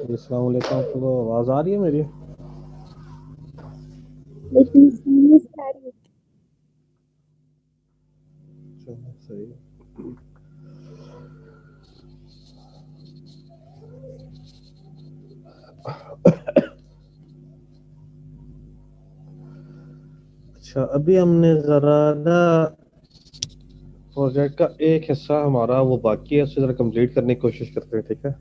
जी, अस्सलाम वालेकुम। आपको आवाज़ आ रही है मेरी? लेकिन इसमें सारी चलो सही है। अच्छा, अभी हमने ज़रा ना प्रोजेक्ट का एक हिस्सा हमारा वो बाकी है, उसे ज़रा कंप्लीट करने की कोशिश करते हैं, ठीक है?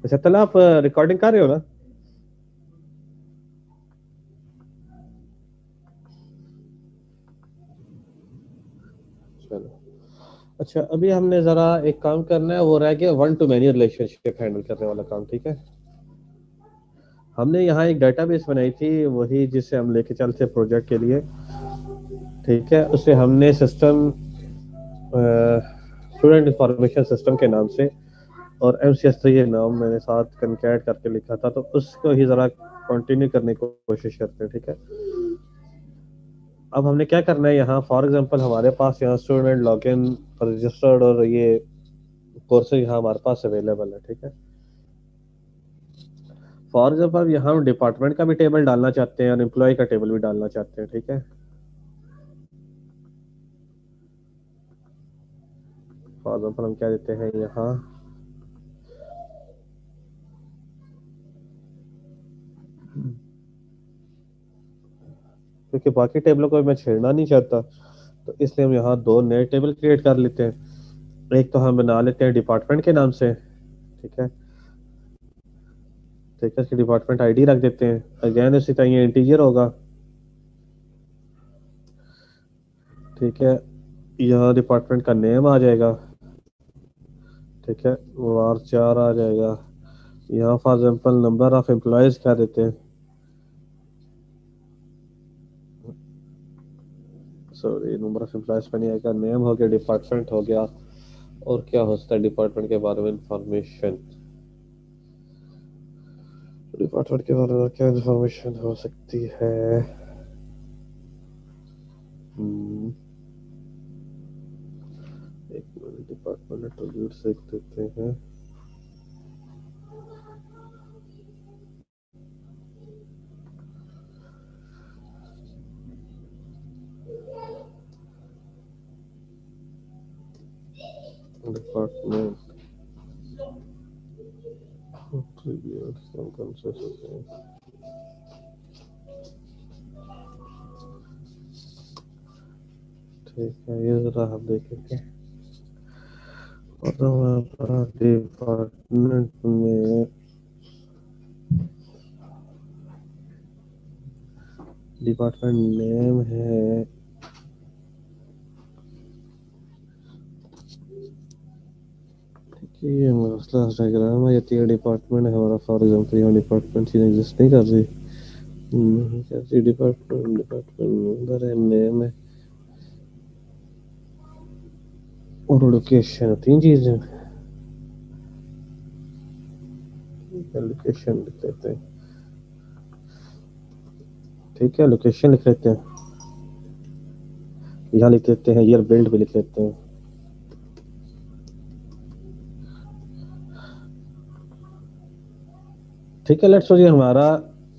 अच्छा, तला आप रिकॉर्डिंग कर रहे हो ना? चलो। अच्छा, अभी हमने ज़रा एक काम करना है, वो रह गया one to many relationship handle करने वाला काम, ठीक है? हमने यहाँ एक डेटाबेस बनाई थी, वही जिसे हम लेके चलते प्रोजेक्ट के लिए, ठीक है? उसे हमने सिस्टम स्टूडेंट इंफॉर्मेशन सिस्टम के नाम से और MCS ये नाम मैंने साथ कंकैट करके लिखा था, तो उसको ही ज़रा कंटिन्यू करने की कोशिश करते हैं, ठीक है? अब हमने क्या करना है यहाँ, फॉर एग्जांपल हमारे पास यहाँ स्टूडेंट लॉगिन रजिस्टर्ड और ये कोर्सेज यहाँ हमारे पास अवेलेबल है, ठीक है? फॉर एग्जांपल यहाँ हम डिपार्टमेंट का भी टेबल डालना चाहते हैं और एम्प्लॉय का टेबल भी डालना चाहते हैं, ठीक है? फॉर एग्जांपल हम क्या देते हैं यहाँ, क्योंकि बाकी टेबलों को मैं छेड़ना नहीं चाहता, तो इसलिए हम यहाँ दो नए टेबल क्रिएट कर लेते हैं। एक तो हम बना लेते हैं डिपार्टमेंट के नाम से, ठीक है? ठीक है, इसकी डिपार्टमेंट आईडी रख देते हैं, अगेन इसी तरह ये इंटीजर होगा, ठीक है? यहाँ डिपार्टमेंट का नेम आ जाएगा, ठीक है? वार चार आ जाएगा। यहाँ for example number of employees क्या देते हैं, सॉरी नंबर ऑफ एम्प्लॉयज पे नहीं आएगा, नेम हो गया, डिपार्टमेंट हो गया, और क्या हो सकता है डिपार्टमेंट के बारे में इंफॉर्मेशन, डिपार्टमेंट के बारे में क्या इंफॉर्मेशन हो सकती है? एक मिनट, डिपार्टमेंट एट्रीब्यूट्स देख देते हैं। डिपार्टमेंट एट्रीब्यूट्स कौन कौन से होते हैं? ठीक है, ये जरा हम देखेंगे। और हमारा डिपार्टमेंट में डिपार्टमेंट नेम है, कि ये मसला डायग्राम है, ये डिपार्टमेंट है हमारा, फॉर एग्जांपल यहाँ डिपार्टमेंट चीज एग्जिस्ट नहीं कर रही, नहीं करती। डिपार्टमेंट डिपार्टमेंट नंबर है, नेम है और लोकेशन, तीन चीजें। लोकेशन लिख लेते हैं, ठीक है? लोकेशन लिख लेते हैं, यहाँ लिख लेते हैं, ईयर बिल्ड भी लिख लेते हैं, ठीक है? लेट्स सपोज ये हमारा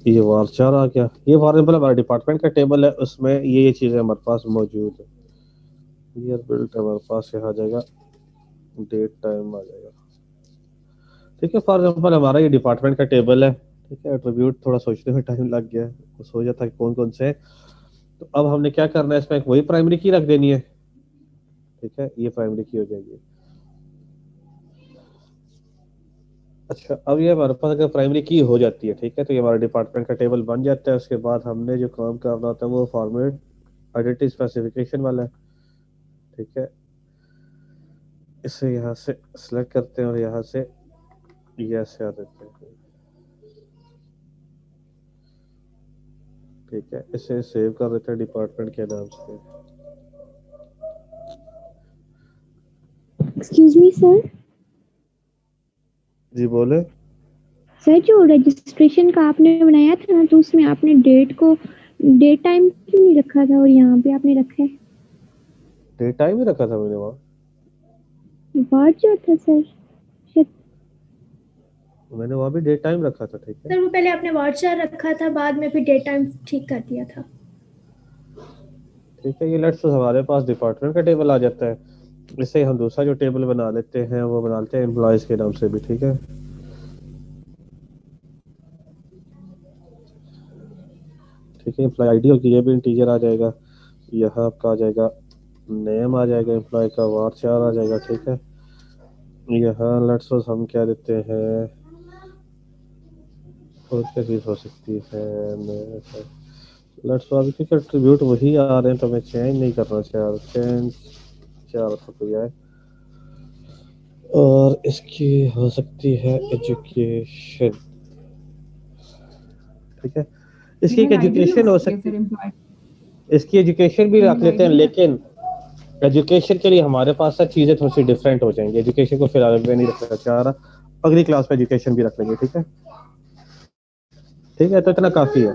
ये वार्चार आ गया, ये फॉर एग्जाम्पल हमारा डिपार्टमेंट का टेबल है, उसमें ये चीजें हमारे पास मौजूद है। ईयर बिल्ड हमारे पास यहाँ आ जाएगा, डेट टाइम आ जाएगा, ठीक है? फॉर एग्जाम्पल हमारा ये डिपार्टमेंट का टेबल है, ठीक है? एट्रीब्यूट थोड़ा सोचने में टाइम लग गया, तो सोचा था कि कौन कौन से हैं। तो अब हमने क्या करना है, इसमें एक वही प्राइमरी की रख देनी है, ठीक है? ये प्राइमरी की हो जाएगी। अच्छा, अब ये हमारे पास अगर प्राइमरी की हो जाती है, ठीक है, तो ये हमारा डिपार्टमेंट का टेबल बन जाता है। उसके बाद हमने जो काम करना होता है वो फॉर्मेट आइडेंटिटी स्पेसिफिकेशन वाला है, ठीक है? इसे यहाँ से सिलेक्ट करते हैं और यहाँ से यस आ देते हैं, ठीक है? इसे सेव कर देते हैं डिपार्टमेंट के नाम से। Excuse me sir. जी बोले। सर जो रजिस्ट्रेशन का आपने बनाया था ना, तो उसमें आपने डेट टाइम क्यों नहीं रखा था और यहाँ पे आपने रखा है डेट टाइम ही रखा था मैंने वहाँ। वर्ड जो था सर शायद। मैंने वहाँ भी डेट टाइम रखा था, ठीक है। सर वो पहले आपने वार्ड रखा था, बाद में फिर डेट टाइम ठीक कर दिया था। ठीक है, ये लेट्स हमारे पास डिपार्टमेंट का टेबल आ जाता है। इससे हम दूसरा जो टेबल बना लेते हैं वो बनाते हैं एम्प्लॉयज के नाम से भी, ठीक है। ठीक है, एम्प्लॉय आईडी होगी, ये भी इंटीजर आ जाएगा। यहाँ आपका आ जाएगा नेम, आ जाएगा एम्प्लॉय का, वार आ जाएगा, ठीक है। यहाँ लेट्स हम क्या देते हैं, और क्या चीज़ हो सकती है, लेट्स अभी क्योंकि एट्रीब्यूट वही आ रहे हैं तो मैं चेंज नहीं करना चाह रहा, चेंज चाह रहा था कोई आए। और इसकी हो सकती है एजुकेशन, ठीक है। इसकी एक एजुकेशन हो सकती है, इसकी एजुकेशन भी रख लेते हैं, लेकिन एजुकेशन के लिए हमारे पास ना चीज़ें थोड़ी सी डिफरेंट हो जाएंगी। एजुकेशन को फिलहाल मैं नहीं रखना चाह रहा, अगली क्लास में एजुकेशन भी रख लेंगे, ठीक है। ठीक है, तो इतना काफ़ी है,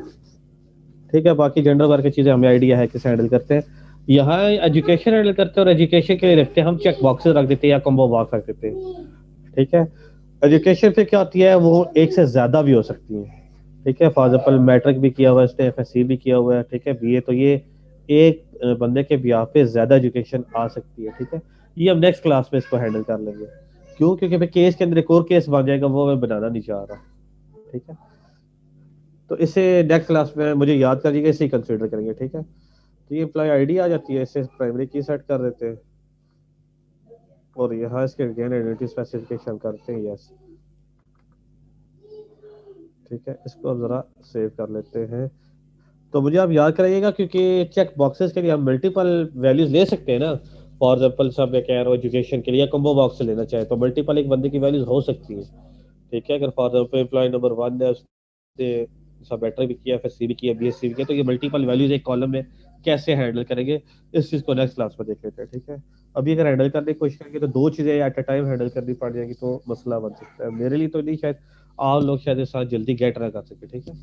ठीक है। बाकी जेंडर वर्क की चीज़ें हमें आइडिया है किसे हैंडल करते हैं। यहाँ एजुकेशन हैंडल करते हैं, और एजुकेशन के लिए रखते हैं हम चेक बॉक्सेस रख देते हैं या कॉम्बो बॉक्स रख देते हैं, ठीक है। एजुकेशन फिर क्या होती है, वो एक से ज़्यादा भी हो सकती है, ठीक है। फॉर एग्जाम्पल मैट्रिक भी किया हुआ है इसने, एफएससी भी किया हुआ है, ठीक है, बीए, तो ये एक बंदे के ब्याह पे ज़्यादा एजुकेशन आ सकती है, ठीक है। ये हम नेक्स्ट क्लास में इसको हैंडल कर लेंगे। क्यों? क्योंकि भाई केस के अंदर एक और केस बन जाएगा, वो मैं बनाना नहीं चाह रहा, ठीक है। तो इसे नेक्स्ट क्लास में मुझे याद करिएगा, इसे कंसिडर करेंगे, ठीक है। तो ये एम्प्लॉय आईडी आ जाती है, इसे प्राइमरी की सेट कर देते हैं, और यहाँ इसके अगेन आइडेंटिटी स्पेसिफिकेशन करते हैं, यस, ठीक है। इसको अब जरा सेव कर लेते हैं। तो मुझे आप याद कराइएगा, क्योंकि चेक बॉक्सेस के लिए हम मल्टीपल वैल्यूज ले सकते हैं ना। फॉर एग्जाम्पल सब मैं कह रहा हूँ एजुकेशन के लिए कॉम्बो बॉक्स से लेना चाहे तो मल्टीपल एक बंदे की वैल्यूज हो सकती है, ठीक है। अगर फॉर एग्जाम्पल एम्प्लॉय नंबर 1 है, उसने सब बैटर भी किया, एफएससी भी किया, बीएससी भी किया, तो ये मल्टीपल वैल्यूज एक कॉलम में कैसे हैंडल करेंगे, इस चीज़ को नेक्स्ट क्लास में देख लेते हैं, ठीक है। अभी अगर हैंडल करने की कोशिश करेंगे तो दो चीज़ें एट अ टाइम हैंडल करनी पड़ जाएगी, तो मसला बन सकता है मेरे लिए तो नहीं, शायद आप लोग शायद इस साथ जल्दी गेट ना कर सके, ठीक है।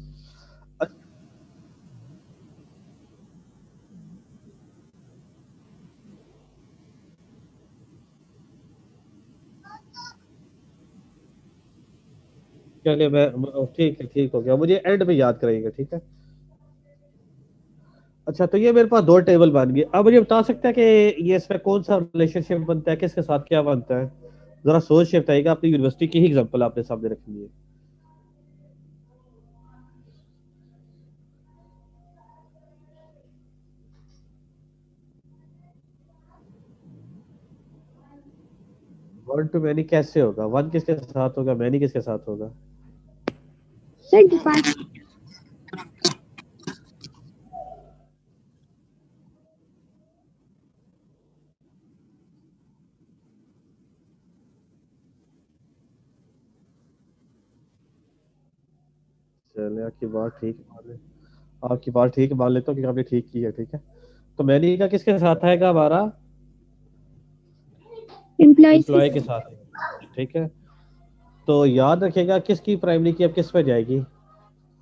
चलिए मैं ठीक है, ठीक हो गया, मुझे एंड में याद कराइएगा, ठीक है। अच्छा, तो ये मेरे पास दो टेबल बन गए। अब मुझे बता सकते हैं कि ये इसमें कौन सा रिलेशनशिप बनता है, किसके साथ क्या बनता है? जरा सोच के बताइएगा, अपनी यूनिवर्सिटी की ही एग्जांपल आपने सामने रखनी है। वन टू मैनी कैसे होगा? वन किसके साथ होगा, मैनी किसके साथ होगा? सर डिपार्टमेंट चलिए, आपकी बात ठीक मान ले, आपकी बात ठीक मान लेता हूँ कि आपने ठीक की है, ठीक है। तो मैनी का किसके साथ आएगा हमारा? एम्प्लॉयज के एम्प्लॉय के साथ। साथ आएगा, ठीक है। तो याद रखिएगा किसकी प्राइमरी की अब किस पे जाएगी?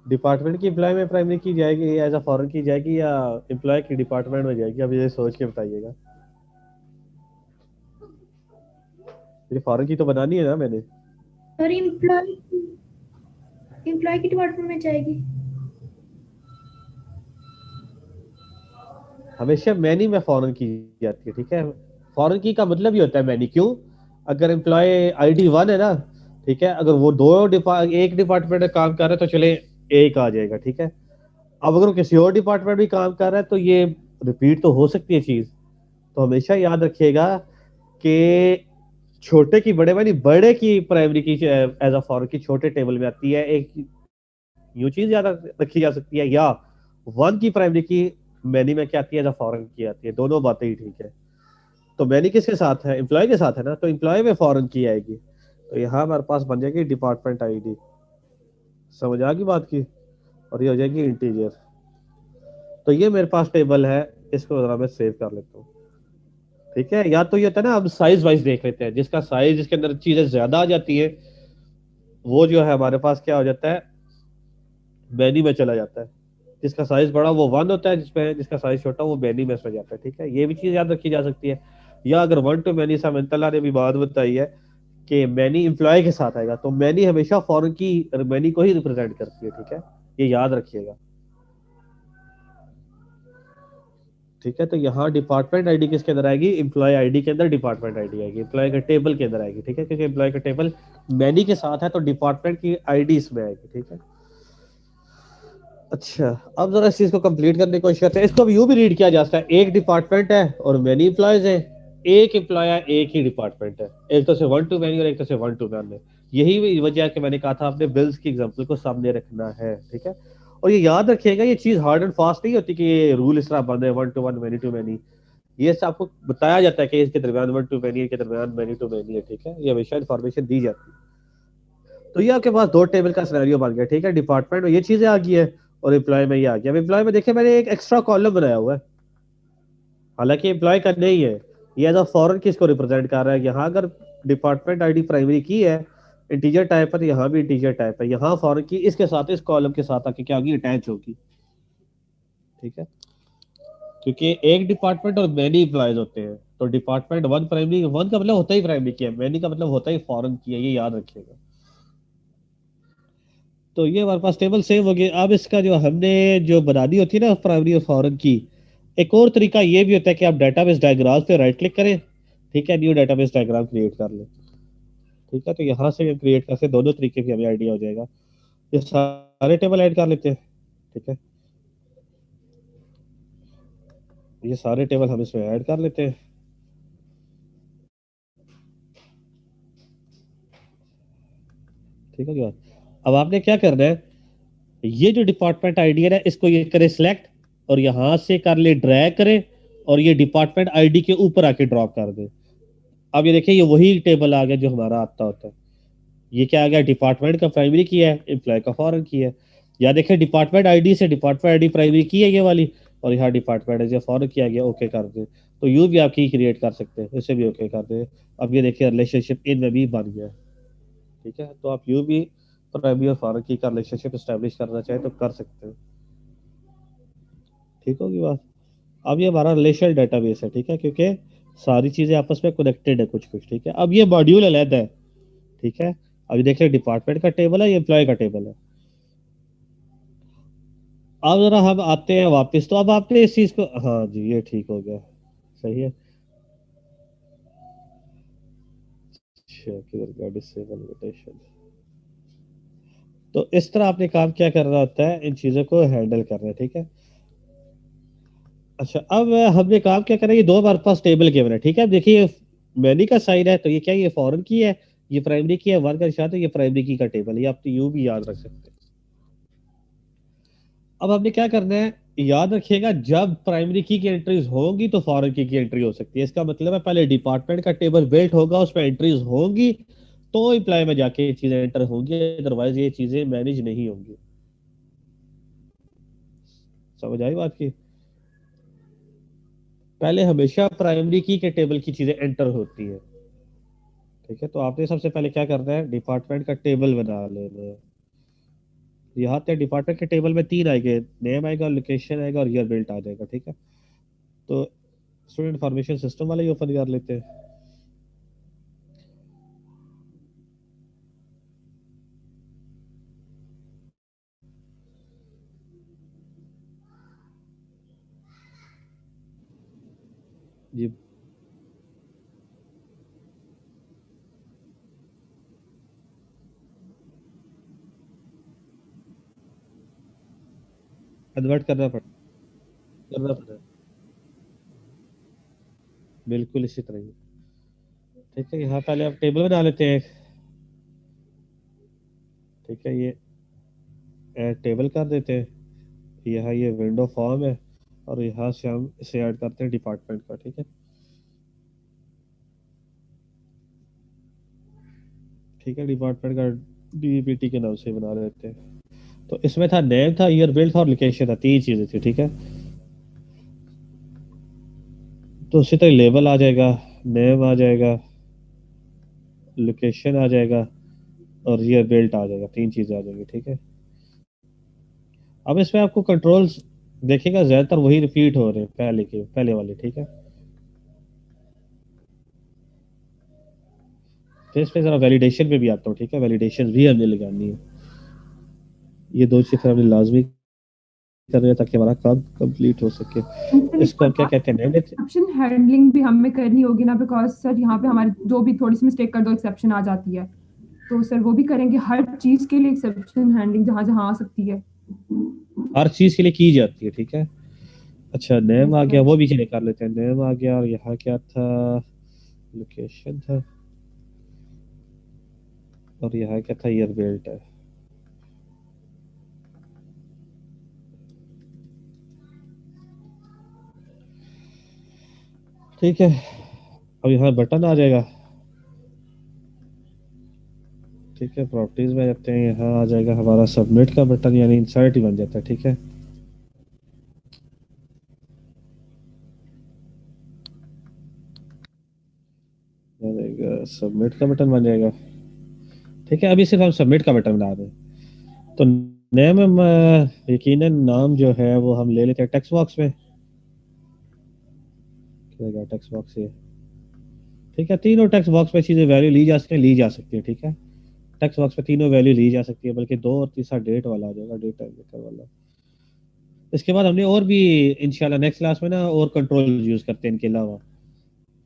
डिपार्टमेंट की एम्प्लॉय में प्राइमरी की जाएगी, एज अ फॉरेन की जाएगी, या एम्प्लॉय की डिपार्टमेंट में जाएगी? अब ये सोच के बताइएगा। ये फॉरेन की तो बनानी है ना मैंने। और एम्प्लॉय की डिपार्टमेंट में जाएगी। हमेशा मैनी में फॉरेन की जाती है, ठीक है। फॉरेन की का मतलब ही होता है मैनी, क्यों? अगर एम्प्लॉय आईडी 1 है ना, ठीक है, अगर वो एक डिपार्टमेंट में काम कर रहे हैं तो चले एक आ जाएगा, ठीक है। अब अगर वो किसी और डिपार्टमेंट में काम कर रहा है तो ये रिपीट तो हो सकती है चीज। तो हमेशा याद रखिएगा कि छोटे की बड़े मानी बड़े की प्राइमरी की एज अ फॉरन की छोटे टेबल में आती है, एक न्यू चीज याद रखी जा सकती है, या वन की प्राइमरी की मैनी में क्या आती है, एज अ फॉरन की आती है, दोनों बातें ही ठीक है। तो मैनी किसके साथ है? एम्प्लॉय के साथ है ना, तो एम्प्लॉय में फॉरन की आएगी, तो यहाँ हमारे पास बन जाएगी डिपार्टमेंट आईडी। समझ आ गई बात की? और ये हो जाएगी इंटीजर। तो ये मेरे पास टेबल है, इसको जरा मैं सेव कर लेता हूँ, ठीक है। या तो ये होता है ना, अब साइज वाइज देख लेते हैं, जिसका साइज जिसके अंदर चीजें ज्यादा आ जाती है वो जो है हमारे पास क्या हो जाता है, मैनी में चला जाता है। जिसका साइज बड़ा वो 1 होता है, जिसका साइज छोटा वो मैनी में जाता है। ठीक है, ये भी चीज याद रखी जा सकती है। या अगर 1 टू मैनी, सामंतला ने भी बात बताई है कि मैनी एम्प्लॉय के साथ आएगा, तो मैनी हमेशा फॉरेन की मैनी को ही रिप्रेजेंट करती है। ठीक है, ये याद रखिएगा। ठीक है, तो यहाँ डिपार्टमेंट आईडी किसके अंदर आएगी, एम्प्लॉय आईडी के अंदर डिपार्टमेंट आईडी आएगी, एम्प्लॉय के टेबल के अंदर आएगी। ठीक है, क्योंकि एम्प्लॉय का टेबल मैनी के साथ है तो डिपार्टमेंट की आईडी इसमें आएगी। ठीक है, अच्छा, अब जरा इस चीज को कंप्लीट करने की कोशिश करते हैं। इसको अब यूं भी रीड किया जा सकता है, एक डिपार्टमेंट है और मेनी एम्प्लॉयज हैं, एक एम्प्लॉय है, एक ही डिपार्टमेंट है। एक तो से 1 टू मैनी और एक तो से 1 टू मैन है। यही वजह है कि मैंने कहा था आपने बिल्स की एग्जांपल को सामने रखना है। ठीक है, और ये याद रखिएगा, ये चीज हार्ड एंड फास्ट नहीं होती कि ये रूल इस तरह बंद है 1 टू 1 मैनी टू मैनी। ये सब आपको बताया जाता है कि इसके दरमियान 1 टू मैनी के दरमियान मैनी टू मैनी है। ठीक है, ये हमेशा इन्फॉर्मेशन दी जाती है। तो ये आपके पास दो टेबल का सिनेरियो बन गया। ठीक है, डिपार्टमेंट में ये चीजें आ गई है और एम्प्लॉय में ये आ गया। अब एम्प्लॉय में देखिए मैंने एक एक्स्ट्रा कॉलम बनाया हुआ है, हालांकि एम्प्लॉय का नहीं है। ये एज अ फॉरेन किसको रिप्रेजेंट कर रहा है, यहाँ अगर डिपार्टमेंट आईडी प्राइमरी की है इंटीजर टाइप पर, यहाँ भी इंटीजर टाइप है, यहाँ फॉरेन की इसके साथ इस कॉलम के साथ आके क्या होगी, अटैच होगी। ठीक है, क्योंकि एक डिपार्टमेंट और मैनी एम्प्लॉयज होते हैं, तो डिपार्टमेंट 1 प्राइमरी, 1 का मतलब होता ही प्राइमरी की है, मैनी का मतलब होता ही फॉरेन की है, ये याद रखिएगा। तो ये हमारे पास टेबल सेव हो गई। अब इसका जो हमने जो बना दी होती है ना प्राइमरी और फॉरेन की, एक और तरीका ये भी होता है कि आप डाटाबेस डायग्राम पे राइट क्लिक करें। ठीक है, न्यू डाटाबेस डायग्राम क्रिएट कर लें। ठीक है, तो यहाँ से हम क्रिएट करते हैं, दोनों तरीके भी हमें आइडिया हो जाएगा। ये सारे टेबल ऐड कर लेते हैं। ठीक है, ये सारे टेबल हम इसमें ऐड कर लेते हैं। ठीक है, अब आपने क्या करना है, ये जो डिपार्टमेंट आईडी है ना, इसको ये करे सिलेक्ट और यहां से कर ले ड्रैग करे और ये डिपार्टमेंट आईडी के ऊपर आके ड्रॉप कर दे। अब ये देखिए, ये वही टेबल आ गया जो हमारा आता होता है। ये क्या आ गया, डिपार्टमेंट का प्राइमरी की है, एम्प्लॉय का फॉरेन की है। या देखिए डिपार्टमेंट आईडी से डिपार्टमेंट आईडी प्राइमरी की है ये वाली, और यहाँ डिपार्टमेंट आईडी फॉरेन किया गया, ओके कर दे। तो यू भी आप की क्रिएट कर सकते हैं, इसे भी ओके कर दे। अब ये देखिए रिलेशनशिप इनमें भी बन गया। ठीक है, तो आप यू भी प्राइमरी और फॉरेन की का रिलेशनशिप स्टैब्लिश करना चाहे तो कर सकते हैं। ठीक होगी बात। अब ये हमारा रिलेशनल डेटाबेस है। ठीक है, क्योंकि सारी चीजें आपस में कनेक्टेड है कुछ कुछ। ठीक है, अब ये मॉड्यूल अलग है। ठीक है, अभी देखिए डिपार्टमेंट का टेबल है, ये एम्प्लॉय का टेबल है। अब जरा हम आते हैं वापस, तो अब आपने इस चीज को, हाँ जी ये ठीक हो गया, सही है। अच्छा, किधर गया डिसेबल इनविटेशन। तो इस तरह आपने काम क्या करना होता है, इन चीजों को हैंडल करना है। ठीक है, अच्छा, अब हमने काम क्या करा, ये दो हमारे पास टेबल गिवन है। ठीक है, अब देखिए मैनी का साइन है तो ये क्या है, ये फॉरेन की है, ये प्राइमरी की है, वन का निशान है, ये प्राइमरी की का टेबल है। ये आप तो यूं भी याद रख सकते हैं। अब हमने क्या करना है, याद रखिएगा, जब प्राइमरी की एंट्रीज होंगी तो फॉरेन की एंट्री हो सकती है। इसका मतलब है पहले डिपार्टमेंट का टेबल बिल्ट होगा, उसमें एंट्रीज होंगी तो एम्प्लॉय में जाके ये चीजें एंटर होंगी, अदरवाइज ये चीजें मैनेज नहीं होंगी। समझ आई बात की, पहले हमेशा प्राइमरी की के टेबल की चीजें एंटर होती है। ठीक है, तो आपने सबसे पहले क्या करना है, डिपार्टमेंट का टेबल बना लेना है। यहाँ पे डिपार्टमेंट के टेबल में 3 आएंगे, नेम आएगा, लोकेशन आएगा और ईयर बिल्ट आ जाएगा। ठीक है, तो स्टूडेंट इंफॉर्मेशन सिस्टम वाले ही ओपन कर लेते हैं। जी, कन्वर्ट करना पड़ेगा, बिल्कुल इसी तरह ही। ठीक है, यहाँ पहले आप टेबल बना लेते हैं। ठीक है, ये ऐड टेबल कर देते हैं, यहाँ ये विंडो फॉर्म है और यहाँ से हम इसे ऐड करते हैं डिपार्टमेंट का। ठीक है, ठीक है, डिपार्टमेंट का डीबीटी के नाम से बना देते हैं। तो इसमें था नेम, था ईयर बिल्ड था और लोकेशन था, 3 चीजें थी। ठीक है, तो उसी तरह लेबल आ जाएगा, नेम आ जाएगा, लोकेशन आ जाएगा और ये बेल्ट आ जाएगा, 3 चीजें आ जाएंगी। ठीक है, अब इसमें आपको कंट्रोल्स देखिएगा ज्यादातर वही रिपीट हो रहे हैं पहले वाले। ठीक है, फिर इस पे जरा वैलिडेशन पे भी आता हूँ। ठीक है, वैलिडेशन भी हमने लगानी है, ये 2 चीजें हमने लाजमी कर रहे हैं ताकि हमारा काम कंप्लीट हो सके। इसको हम क्या कहते हैं, नेम लेते एक्सेप्शन हैंडलिंग भी हमें करनी होगी ना, बिकॉज सर यहाँ पे हमारे जो भी थोड़ी सी मिस्टेक कर दो एक्सेप्शन आ जाती है, तो सर वो भी करेंगे हर चीज के लिए एक्सेप्शन हैंडलिंग जहाँ जहाँ आ सकती है। हर चीज के लिए की जाती है। ठीक है, अच्छा नेम आ Yes, गया, sir. वो भी चेक कर लेते हैं। नेम आ गया, और यहाँ क्या था, लोकेशन था, और यहाँ क्या था, ईयर बेल्ट है। ठीक है, अब यहाँ बटन आ जाएगा। ठीक है, प्रॉपर्टीज में जाते हैं, यहाँ आ जाएगा हमारा सबमिट का बटन, यानी इंसर्ट ही बन जाता है। ठीक है, सबमिट का बटन बन जाएगा। ठीक है, अभी सिर्फ हम सबमिट का बटन बना रहे हैं। तो नेम हम यकीनन नाम जो है वो हम ले लेते हैं टेक्स्ट बॉक्स में। टेक्स्ट बॉक्स ये, ठीक है, तीनों टेक्स्ट बॉक्स में चीजें वैल्यू ली जा सकती है। ठीक है, टेक्स्ट बॉक्स में तीनों वैल्यू ली जा सकती है, बल्कि 2 और तीसरा डेट वाला आ जाएगा, डेट टाइम मेकर वाला। इसके बाद हमने और भी इंशाल्लाह नेक्स्ट क्लास में ना और कंट्रोल यूज करते हैं इनके अलावा,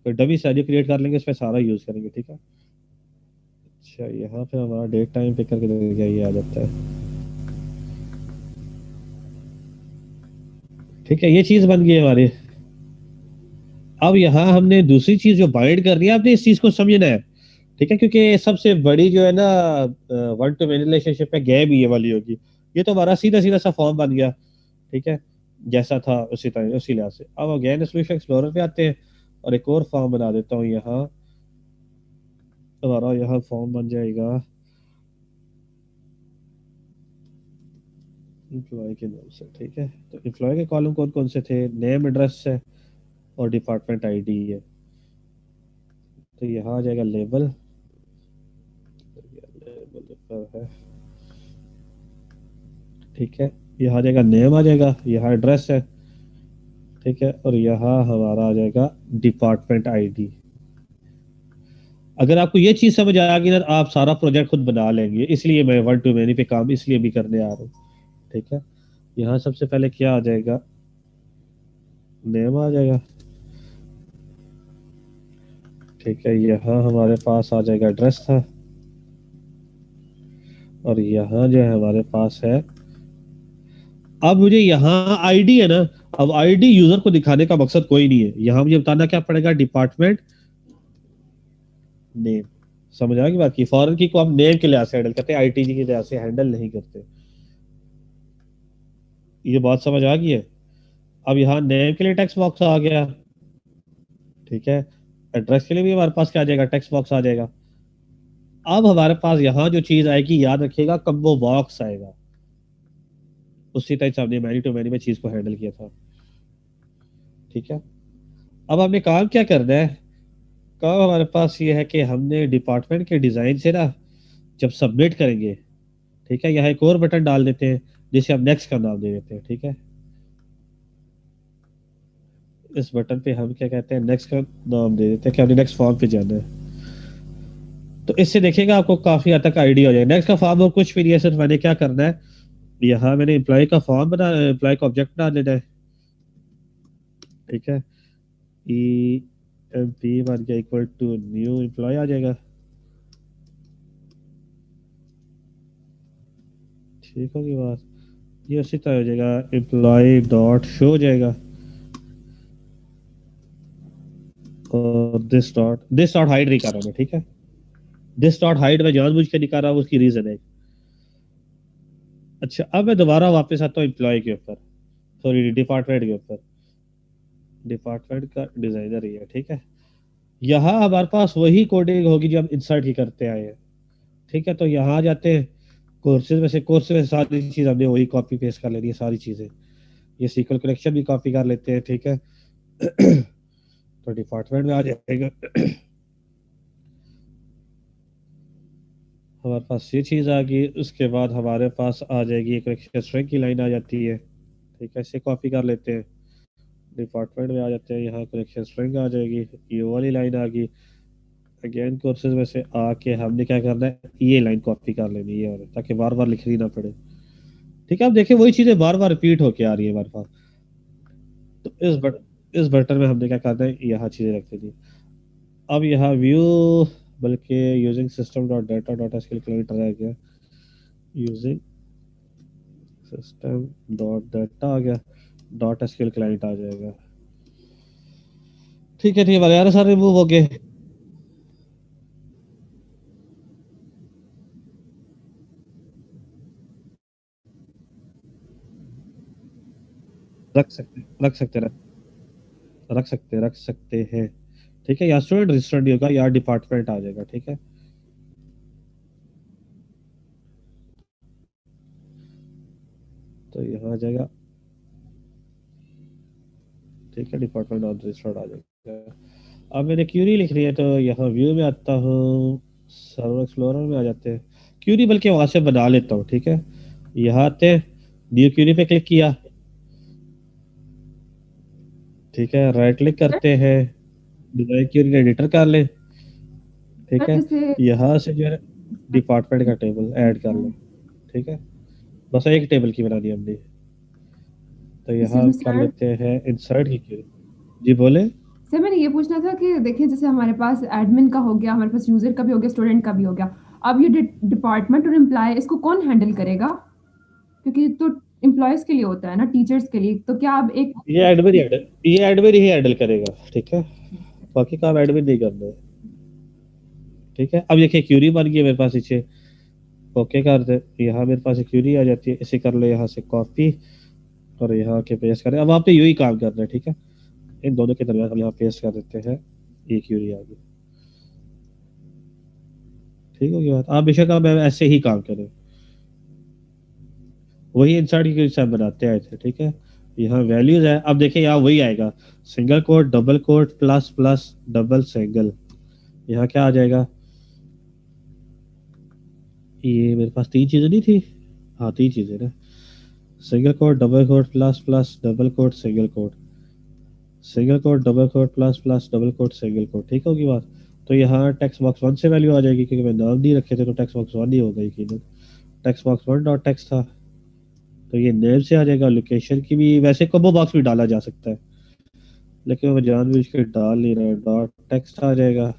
तो डमी स्टैडियो क्रिएट कर लेंगे, उस पर सारा यूज करेंगे। ठीक है, अच्छा यहाँ पे हमारा डेट टाइम पिकर के जरिए ये आ जाता है। ठीक है, ये चीज बन गई हमारी। अब यहाँ हमने दूसरी चीज जो बाइंड करनी है, आपने इस चीज को समझना है। ठीक है, क्योंकि सबसे बड़ी जो है ना 1 to many रिलेशनशिप में गैप ये वाली होगी। ये तो हमारा सीधा सीधा सा फॉर्म बन गया। ठीक है, जैसा था उसी तरह, उसी लिहाज से। अब अगेन सोल्यूशन एक्सप्लोरर पे आते हैं, और एक और फॉर्म बना देता हूँ यहाँ। हमारा यहाँ फॉर्म बन जाएगा एम्प्लॉय के नाम से। ठीक है, तो एम्प्लॉय के कॉलम कौन कौन से थे, नेम, एड्रेस है, और डिपार्टमेंट आईडी है। तो यहाँ आ जाएगा लेबल, लेबल पर है। ठीक है, यहाँ आ जाएगा नेम, आ जाएगा यहाँ एड्रेस है। ठीक है, और यहाँ हमारा आ जाएगा डिपार्टमेंट आईडी। अगर आपको ये चीज समझ आ गई ना, आप सारा प्रोजेक्ट खुद बना लेंगे। इसलिए मैं 1 to many पे काम इसलिए भी करने आ रहा हूँ। ठीक है, यहाँ सबसे पहले क्या आ जाएगा, नेम आ जाएगा। ठीक है, यहाँ हमारे पास आ जाएगा एड्रेस था, और यहाँ जो है हमारे पास है। अब मुझे यहाँ आईडी है ना, अब आईडी यूजर को दिखाने का मकसद कोई नहीं है, यहाँ मुझे बताना क्या पड़ेगा, डिपार्टमेंट नेम। समझ आ गई बात की, फॉरेन की को हम नेम के लिहाज से हैंडल करते हैं, आईटीजी के लिहाज से हैंडल नहीं करते। ये बात समझ आ गई है। अब यहाँ नेम के लिए टेक्स्ट बॉक्स आ गया। ठीक है, एड्रेस के लिए भी हमारे पास क्या आ जाएगा, टेक्स्ट बॉक्स आ जाएगा। अब हमारे पास यहाँ जो चीज आएगी, याद रखिएगा, कम्बो बॉक्स आएगा। उसी तरह से हमने मैनी टू मैनी में चीज को हैंडल किया था। ठीक है, अब हमने काम क्या करना है, काम हमारे पास ये है कि हमने डिपार्टमेंट के डिजाइन से ना जब सबमिट करेंगे, ठीक है, यहाँ एक और बटन डाल देते हैं जिसे हम नेक्स्ट का नाम दे देते हैं। ठीक है, इस बटन पे हम क्या कहते हैं, नेक्स्ट का नाम दे देते हैं कि हमने नेक्स्ट फॉर्म पे जाना है। तो इससे देखिएगा आपको काफी हद तक आइडिया हो जाएगा। नेक्स्ट का फॉर्म और कुछ भी नहीं है, सिर्फ मैंने क्या करना है, यहाँ मैंने एम्प्लॉय का फॉर्म बना, एम्प्लॉय का ऑब्जेक्ट बना लेना है। ठीक है, ई एम पी बन गया इक्वल टू न्यू एम्प्लॉय आ जाएगा। ठीक होगी बात, ये उसी तरह हो जाएगा, एम्प्लॉय डॉट शो हो जाएगा, और दिस डॉट हाइड नहीं कर रहा मैं। ठीक है, दिस डॉट हाइड में जानबूझ के नहीं कर रहा हूँ, उसकी रीजन है। अच्छा, अब मैं दोबारा वापस आता हूँ एम्प्लॉय के ऊपर, सॉरी डिपार्टमेंट के ऊपर। डिपार्टमेंट का डिजाइनर ही है। ठीक है, यहाँ हमारे पास वही कोडिंग होगी जो हम इंसर्ट ही करते आए हैं। ठीक है, तो यहाँ आ जाते हैं, कोर्सेज में सारी चीज हमने वही कॉपी पेस्ट कर लेनी है, सारी चीजें। ये सीक्वल कलेक्शन भी कॉपी कर लेते हैं। ठीक है, तो डिपार्टमेंट में आ जाएगा हमारे पास ये चीज़ आ गई। उसके बाद हमारे पास आ जाएगी एक करेक्शन स्ट्रिंग की लाइन आ जाती है, ठीक है। इसे कॉपी कर लेते हैं, डिपार्टमेंट में आ जाते हैं, यहाँ करेक्शन स्ट्रिंग आ जाएगी, ये वाली लाइन आ गई। अगेन कोर्सेज में से आके हमने क्या करना है, ये लाइन कॉपी कर लेनी है, और ताकि बार बार लिखनी ना पड़े, ठीक है। अब देखिए वही चीज़ें बार बार रिपीट होके आ रही है हमारे पास। तो इस बटन में हमने क्या करना है, यहाँ चीज़ें रख देनी। अब यहाँ व्यू, बल्कि using system dot data dot SQL client रह गया, यूजिंग सिस्टम डॉट डाटा आ गया, डॉट एसक्यूएल क्लाइंट आ जाएगा, ठीक है। ठीक है, यार सारे रिमूव हो गए। रख सकते हैं, ठीक है। या स्टूडेंट रजिस्टर्ड नहीं होगा, या डिपार्टमेंट आ जाएगा, ठीक है। तो यहाँ आ जाएगा, ठीक है, डिपार्टमेंट ऑन रजिस्टर्ड आ जाएगा। अब मैंने क्यूरी लिख रही है, तो यहाँ व्यू में आता हूँ, सर्वर एक्सप्लोरर में आ जाते हैं, क्यूरी बल्कि वहां से बना लेता हूँ, ठीक है। यहाँ आते हैं, न्यू क्यूरी पे क्लिक किया, ठीक है। राइट क्लिक करते हैं, डिजाइन क्यूरी एडिटर कर ले, ठीक सर है। जैसे यहाँ से जो है डिपार्टमेंट का टेबल ऐड कर ले, ठीक है। बस एक टेबल की बना दी हमने। तो एक्सक्यूज यहाँ मी कर सर, लेते हैं इंसर्ट की क्यूरी। जी बोले। सर मैंने ये पूछना था कि देखिए जैसे हमारे पास एडमिन का हो गया, हमारे पास यूजर का भी हो गया, स्टूडेंट का भी हो गया। अब ये डिपार्टमेंट और एम्प्लॉय इसको कौन हैंडल करेगा? क्योंकि तो एम्प्लॉयज के लिए होता है ना, टीचर्स के लिए। तो क्या आप एक ये एडमिन ही हैंडल करेगा, ठीक है। बाकी काम एडमिन नहीं करना है, ठीक है। अब देखिए क्यूरी बन गई है मेरे पास, नीचे ओके कर दे, यहाँ मेरे पास एक क्यूरी आ जाती है, इसे कर ले यहाँ से कॉपी, और यहाँ के पेस्ट करें। अब आपने यही काम करना है, ठीक है। इन दोनों के दरमियान हम यहाँ पेस्ट कर देते हैं, ये क्यूरी आ गई, ठीक होगी बात। आप बेशक आप ऐसे ही काम करें, वही इंसर्ट की क्यूरी सब बनाते आए थे, ठीक है। यहाँ वैल्यूज है, अब देखिए यहाँ वही आएगा, single quote, double quote, plus plus, double single. यहाँ क्या आ जाएगा, ये मेरे पास तीन चीजें नहीं थी, हाँ तीन चीजें ना, single quote, double quote, plus plus, double quote, single quote, single quote, double quote, plus plus, double quote, single quote, ठीक होगी बात। तो यहाँ टेक्स्ट बॉक्स वन से वैल्यू आ जाएगी, क्योंकि मैं नाम नहीं रखे थे, तो टेक्स्ट बॉक्स वन ही होगा यकीनन। Text box one dot text था, तो ये नेम से आ जाएगा। लोकेशन की भी वैसे कॉम्बो बॉक्स भी डाला जा सकता है, लेकिन मैं जानबूझ के डाल नहीं रहा, डॉट टेक्स्ट आ जाएगा,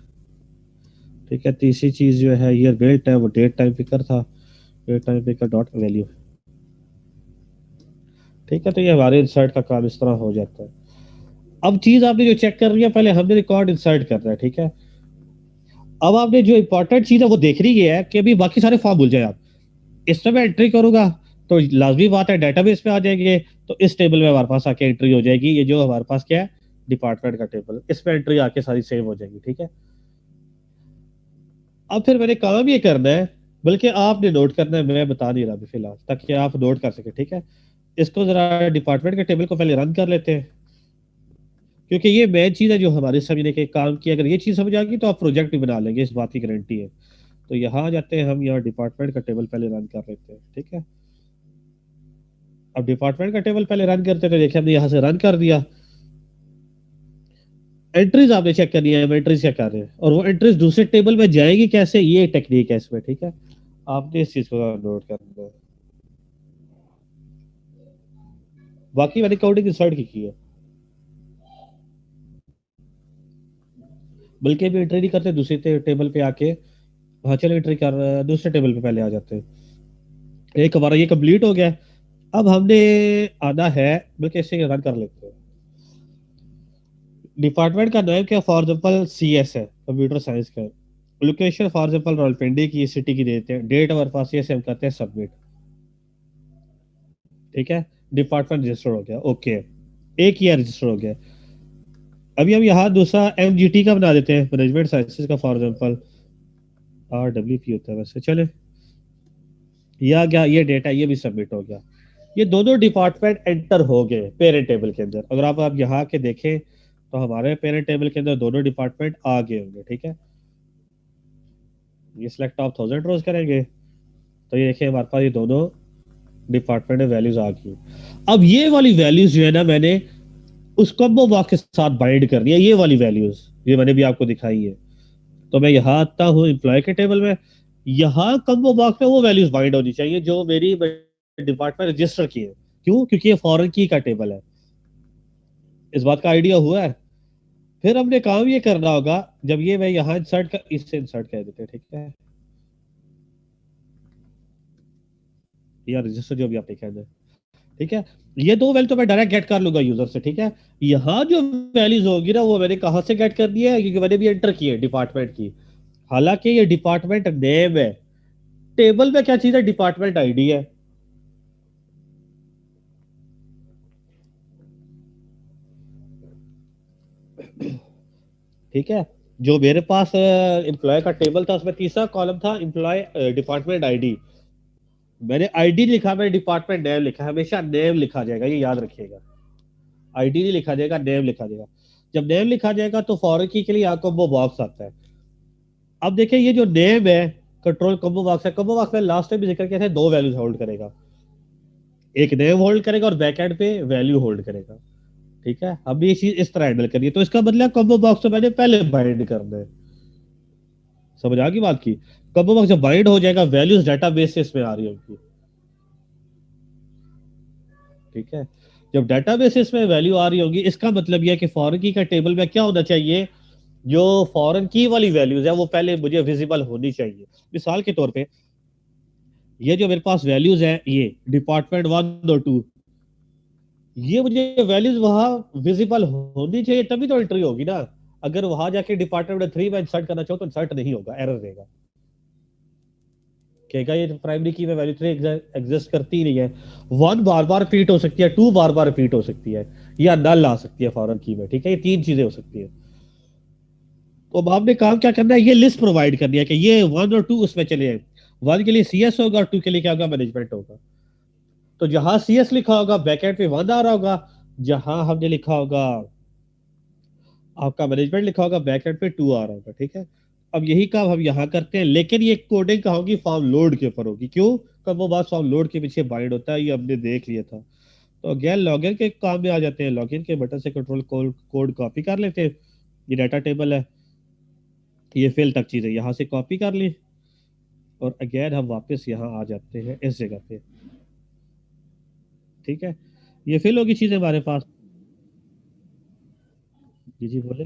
ठीक है। तीसरी चीज जो है ये वेट है, वो डेट टाइम पिकर था, date time picker dot value, ठीक है। तो ये हमारे इंसर्ट का काम इस तरह हो जाता है। अब चीज आपने जो चेक कर रही है, पहले हमने रिकॉर्ड इंसर्ट करना है, ठीक है। अब आपने जो इंपॉर्टेंट चीज है वो देख रही है कि अभी बाकी सारे फॉर्म भूल जाए आप। इसमें मैं एंट्री करूंगा तो लाजमी बात है डेटाबेस में आ जाएंगे, तो इस टेबल में हमारे पास आके एंट्री हो जाएगी। ये जो हमारे पास क्या है, डिपार्टमेंट का टेबल, इसमें एंट्री आके सारी सेव हो जाएगी, ठीक है। अब फिर मैंने काम ये करना है, बल्कि आपने नोट करना है, मैं बता नहीं रहा अभी फिलहाल, ताकि आप नोट कर सके, ठीक है। इसको जरा डिपार्टमेंट के टेबल को पहले रन कर लेते हैं, क्योंकि ये मेन चीज है जो हमारे समझने के काम की। अगर ये चीज समझ आ गई तो आप प्रोजेक्ट भी बना लेंगे, इस बात की गारंटी है। तो यहाँ आ जाते हैं हम, यहाँ डिपार्टमेंट का टेबल पहले रन कर लेते हैं, ठीक है। अब डिपार्टमेंट का टेबल पहले रन करते हैं, तो देखिए हमने यहाँ से रन कर दिया। एंट्रीज आपने चेक करनी है, हम एंट्रीज चेक कर रहे हैं, और वो एंट्रीज दूसरे टेबल में जाएगी कैसे, ये टेक्निक है इसमें, ठीक है। आपने इस चीज को नोट करना है। बाकी मैंने काउंटिंग इंसर्ट की है, बल्कि अभी एंट्री नहीं करते, दूसरे टेबल पे आके, हाँ चलो एंट्री कर, दूसरे टेबल पे पहले आ जाते हैं। एक हमारा ये कंप्लीट हो गया। अब हमने आना है, बल्कि इसे रन कर लेते हैं। डिपार्टमेंट का नाम क्या, फॉर एग्जाम्पल सी एस है, कंप्यूटर साइंस का। लोकेशन फॉर एग्जाम्पल रावलपिंडी की, सिटी की देते हैं। डेट हमारे पास ये से हम करते हैं सबमिट, ठीक है। डिपार्टमेंट रजिस्टर हो गया, ओके, एक ईयर रजिस्टर हो गया। अभी हम यहाँ दूसरा एमजीटी का बना देते हैं, मैनेजमेंट साइंसेज का, फॉर एग्जाम्पल RWP होता है वैसे, चले। ये आ गया, ये डेटा ये भी सबमिट हो गया। ये दोनों डिपार्टमेंट एंटर हो गए पेरेंट टेबल के अंदर। अगर आप यहाँ के देखें तो हमारे पेरेंट टेबल के अंदर दोनों डिपार्टमेंट आ गए होंगे, ठीक है। ये सिलेक्ट ऑफ 1000 रोज करेंगे तो ये देखिए हमारे पास ये दोनों डिपार्टमेंट में वैल्यूज आ गई। अब ये वाली वैल्यूज जो है ना मैंने उस कॉम्बो बॉक्स के साथ बाइंड करनी है, ये वाली वैल्यूज ये मैंने भी आपको दिखाई है। तो मैं यहाँ आता हूँ एम्प्लॉय के टेबल में, यहाँ कॉम्बो बॉक्स में वो वैल्यूज बाइंड होनी चाहिए जो मेरी डिपार्टमेंट रजिस्टर की है। क्यों? क्योंकि ये फॉरेन की का टेबल है। इस बात का आइडिया हुआ है? फिर हमने काम ये करना होगा, जब ये मैं यहाँ इंसर्ट कर, इससे इंसर्ट कर देते हैं, ठीक है, या रजिस्टर जो भी आपने कहना है, ठीक है। ये दो वैल्यू तो मैं डायरेक्ट गेट कर लूंगा यूजर से, ठीक है। यहाँ जो वैल्यूज होगी ना वो मैंने कहाँ से गेट करनी है, क्योंकि मैंने भी एंटर की है डिपार्टमेंट की। हालांकि ये डिपार्टमेंट नेम है, टेबल में क्या चीज है, डिपार्टमेंट आईडी है। ठीक है, जो मेरे पास एम्प्लॉय का टेबल था उसमें तीसरा कॉलम था एम्प्लॉय डिपार्टमेंट आईडी। मैंने आईडी लिखा, मैंने डिपार्टमेंट नेम लिखा, हमेशा नेम लिखा जाएगा, ये याद रखिएगा। आईडी नहीं लिखा जाएगा, नेम लिखा जाएगा। जब नेम लिखा जाएगा तो फॉरन की के लिए यहाँ कॉम्बो बॉक्स आता है। अब देखिए ये जो नेम है कंट्रोल कॉम्बो बॉक्स है, कॉम्बो बॉक्स में लास्ट टाइम भी जिक्र किया था, दो वैल्यूज होल्ड करेगा, एक नेम होल्ड करेगा और बैकएंड पे वैल्यू होल्ड करेगा। ठीक है, अब ये चीज इस तरह हैंडल करिए, तो इसका मतलब कॉम्बो बॉक्स तो मैंने पहले बाइंड करना है। समझ आ गई बात की? कॉम्बो बॉक्स जब बाइंड हो जाएगा वैल्यूज डेटाबेस से इसमें आ रही होगी। ठीक है, जब डेटाबेस में वैल्यू आ रही होगी इसका मतलब यह है कि फॉरेन की का टेबल में क्या होना चाहिए, जो फॉरेन की वाली वैल्यूज है वो पहले मुझे विजिबल होनी चाहिए। मिसाल के तौर पे ये जो मेरे पास वैल्यूज है, ये डिपार्टमेंट 1 और 2, ये मुझे वैल्यूज वहां विजिबल होनी चाहिए तभी तो एंट्री होगी ना। अगर वहां जाके डिपार्टमेंट 3 में इंसर्ट करना चाहो तो इंसर्ट नहीं होगा, एरर देगा, कहेगा ये प्राइमरी की में वैल्यू 3 एग्जिस्ट करती नहीं है। 1 बार बार रिपीट हो सकती है, 2 बार बार रिपीट हो सकती है, या नल आ सकती है फॉरन की में। ठीक है, ये 3 चीजें हो सकती है। तो अब आपने काम क्या करना है, ये लिस्ट प्रोवाइड करनी है कि ये 1 और 2 उसमें चले जाए। 1 के लिए CS होगा और 2 के लिए क्या होगा, मैनेजमेंट होगा। तो जहां CS लिखा होगा बैकएंड पे 1 आ रहा होगा, जहां हमने लिखा होगा आपका मैनेजमेंट लिखा होगा बैकएंड पे 2 आ रहा होगा। ठीक है, अब यही काम हम यहाँ करते हैं, लेकिन ये कोडिंग कहाँ होगी, फॉर्म लोड के ऊपर होगी। क्यों? कब वो बात फॉर्म लोड के पीछे बाइंड होता है, ये हमने देख लिया था। तो अगेन लॉगिन के काम में आ जाते हैं, लॉगिन के बटन से कंट्रोल कोड कॉपी कर लेते हैं। ये डाटा टेबल है, ये फिल तक चीजें यहाँ से कॉपी कर ली, और अगेन हम वापस यहाँ आ जाते हैं इस जगह पे। ठीक है, ये फिल होगी चीजें हमारे पास। जी जी बोले।